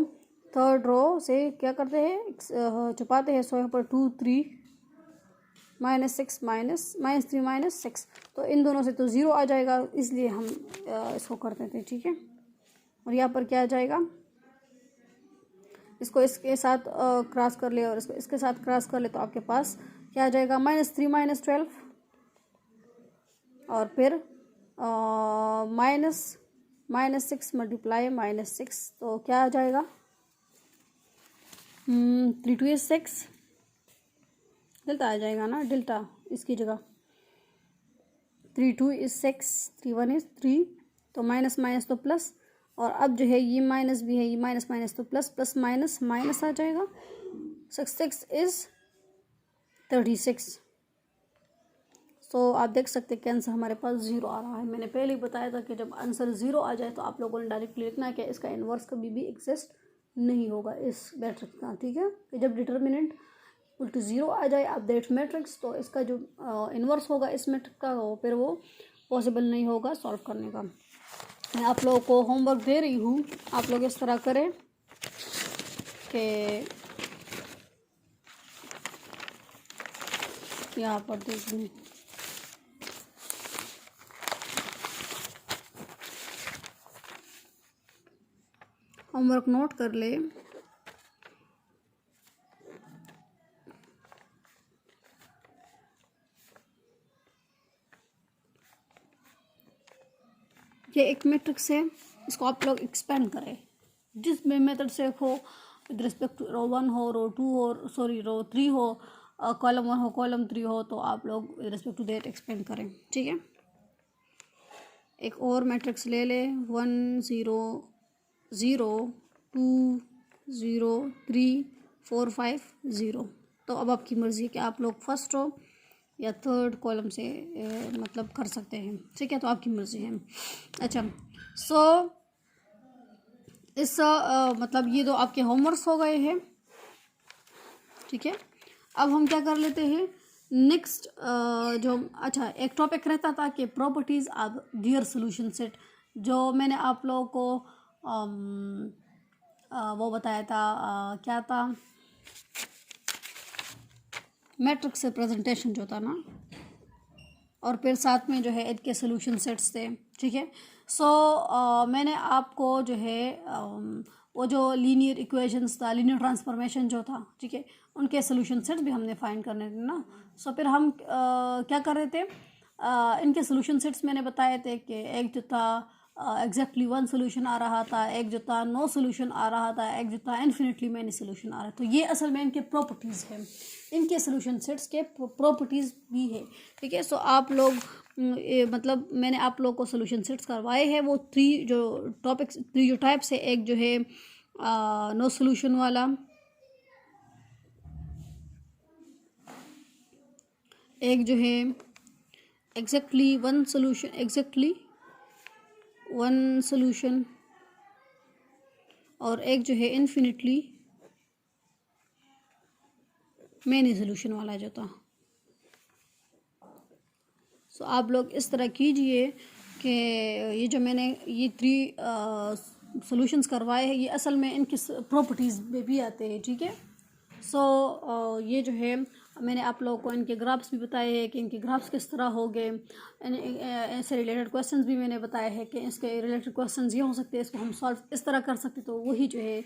थर्ड रो से क्या करते हैं, छुपाते हैं। सो यहाँ पर 2 3 -6 -3 -6, तो इन दोनों से तो 0 आ जाएगा, इसलिए हम इसको करते थे, ठीक है। और यहाँ पर क्या आ जाएगा, इसको इसके साथ क्रॉस कर ले और इसको इसके साथ क्रॉस कर ले, तो आपके पास क्या आ जाएगा, -3 -12, और फिर -6 मल्टीप्लाई -6, तो क्या आ जाएगा, 3 2 is 6, डेल्टा आ जाएगा ना, डेल्टा इसकी जगह 3 2 is 6, 3 1 is 3, तो माइनस माइनस तो प्लस, और अब जो है ये माइनस भी है, ये माइनस माइनस तो प्लस, प्लस माइनस माइनस आ जाएगा, 6 6 is 36। तो आप देख सकते हैं कि आंसर हमारे पास 0 आ रहा है। मैंने पहले ही बताया था कि जब आंसर 0 आ जाए तो आप लोगों ने डायरेक्टली लिखना है कि इसका इन्वर्स कभी भी एग्जिस्ट नहीं होगा इस मैट्रिक्स का, ठीक है। तो जब डिटर्मिनेंट इक्वल टू 0 आ जाए आप दैट मैट्रिक्स, तो इसका जो इन्वर्स होगा इस मैट्रिक्स का, फिर वो पॉसिबल नहीं होगा सॉल्व करने का। मैं आप लोगों को होमवर्क दे रही हूँ, आप लोग इस तरह करें कि यहाँ पर देखिए, होमवर्क नोट कर ले। ये एक मैट्रिक्स है, इसको आप लोग एक्सपेंड करें जिस भी मेथड से हो, विद रिस्पेक्ट टू रो 1 हो, रो 2 हो, सॉरी रो 3 हो, कॉलम 1 हो, कॉलम 3 हो, तो आप लोग with respect to that expand करें, ठीक है। एक और मैट्रिक्स ले ले, 1 0 0 2 0 3 4 5 0। तो अब आपकी मर्ज़ी है कि आप लोग फर्स्ट रो या थर्ड कॉलम से मतलब कर सकते हैं, ठीक है, तो आपकी मर्ज़ी है। अच्छा, सो इस मतलब ये दो आपके होमवर्क्स हो गए हैं, ठीक है। अब हम क्या कर लेते हैं नेक्स्ट, जो अच्छा एक टॉपिक रहता था कि properties of their solution set, जो मैंने आप लोगों को वो बताया था, क्या था, मैट्रिक्स से प्रेजेंटेशन जो था ना, और फिर साथ में जो है इनके सॉल्यूशन सेट्स थे, ठीक है। सो मैंने आपको जो है वो जो लीनियर इक्वेशंस था, लीनियर ट्रांसफॉर्मेशन जो था, ठीक है, उनके सॉल्यूशन सेट्स भी हमने फाइंड करने थे ना। सो फिर हम क्या कर रहे थे, इनके सॉल्यूशन सेट्स मैंने बताए थे कि एक जो था एग्जैक्टली 1 सोल्यूशन आ रहा था, एक जो था नो सोल्यूशन आ रहा था, एक जो था इन्फिनिटली मैनी सोल्यूशन आ रहा है। तो ये असल में इनके प्रॉपर्टीज़ हैं, इनके सोल्यूशन सेट्स के प्रॉपर्टीज़ भी है, ठीक है। सो आप लोग मतलब मैंने आप लोग को सोल्यूशन सेट्स करवाए हैं, वो 3 जो टॉपिक्स, 3 जो टाइप्स है, एक जो है नो सोल्यूशन वाला, एक जो है एग्जैक्टली 1 सोल्यूशन, एग्जैक्टली 1 सोल्यूशन, और एक जो है इन्फिनिटली मैनी सोल्यूशन वाला जो था। सो आप लोग इस तरह कीजिए कि ये जो मैंने ये 3 सॉल्यूशंस करवाए हैं, ये असल में इनकी प्रॉपर्टीज़ में भी आते हैं, ठीक है। सो ये जो है मैंने आप लोगों को इनके ग्राफ्स भी बताए हैं कि इनके ग्राफ्स किस तरह हो गए, इससे रिलेटेड क्वेश्चंस भी मैंने बताए हैं कि इसके रिलेटेड क्वेश्चंस ये हो सकते हैं, इसको हम सॉल्व इस तरह कर सकते। तो वही जो है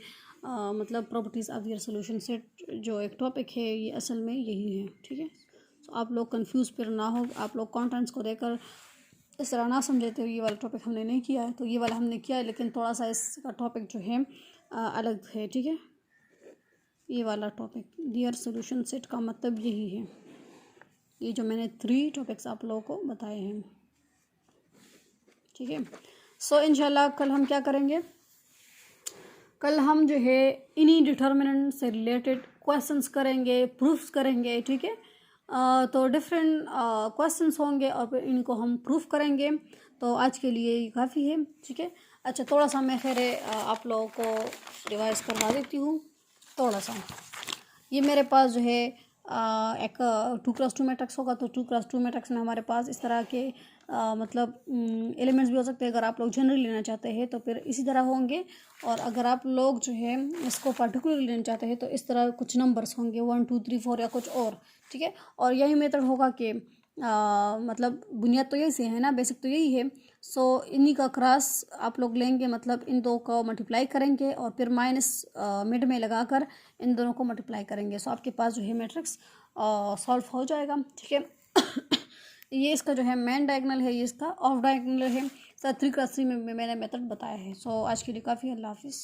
मतलब properties of their solution set जो एक टॉपिक है, ये असल में यही है, ठीक है। तो आप लोग कंफ्यूज फिर ना हो, आप लोग कॉन्टेंट्स को देकर इस तरह ना समझे तो ये वाला टॉपिक हमने नहीं किया है, तो ये वाला हमने किया है, लेकिन थोड़ा सा इसका टॉपिक जो है अलग है, ठीक है। ये वाला टॉपिक दियर सॉल्यूशन सेट का मतलब यही है, ये जो मैंने 3 टॉपिक्स आप लोगों को बताए हैं, ठीक है। सो इंशाल्लाह कल हम क्या करेंगे, कल हम जो है इन्हीं डिटर्मिनेंट से रिलेटेड क्वेश्चंस करेंगे, प्रूफ्स करेंगे, ठीक है। तो डिफरेंट क्वेश्चंस होंगे और फिर इनको हम प्रूफ करेंगे। तो आज के लिए काफ़ी है, ठीक है। अच्छा, थोड़ा सा मैं फिर आप लोगों को रिवाइज करवा देती हूँ थोड़ा सा। ये मेरे पास जो है एक 2x2 मैट्रिक्स होगा तो 2x2 मैट्रिक्स में हमारे पास इस तरह के मतलब एलिमेंट्स भी हो सकते हैं। अगर आप लोग जनरल लेना चाहते हैं तो फिर इसी तरह होंगे, और अगर आप लोग जो है इसको पर्टिकुलर लेना चाहते हैं तो इस तरह कुछ नंबर्स होंगे 1 2 3 4 या कुछ और, ठीक है। और यही मेथड होगा कि मतलब बुनियाद तो यही से है ना, बेसिक तो यही है। सो इन्हीं का क्रॉस आप लोग लेंगे, मतलब इन दो को मल्टीप्लाई करेंगे और फिर माइनस मिड में लगाकर इन दोनों को मल्टीप्लाई करेंगे। सो आपके पास जो है मैट्रिक्स सॉल्व हो जाएगा, ठीक है। ये इसका जो है मेन डायगोनल है, ये इसका ऑफ डायगोनल है। सर 3x3 में मैंने मेथड बताया है। सो आज के लिए काफ़ी, अल्लाह हाफिज़।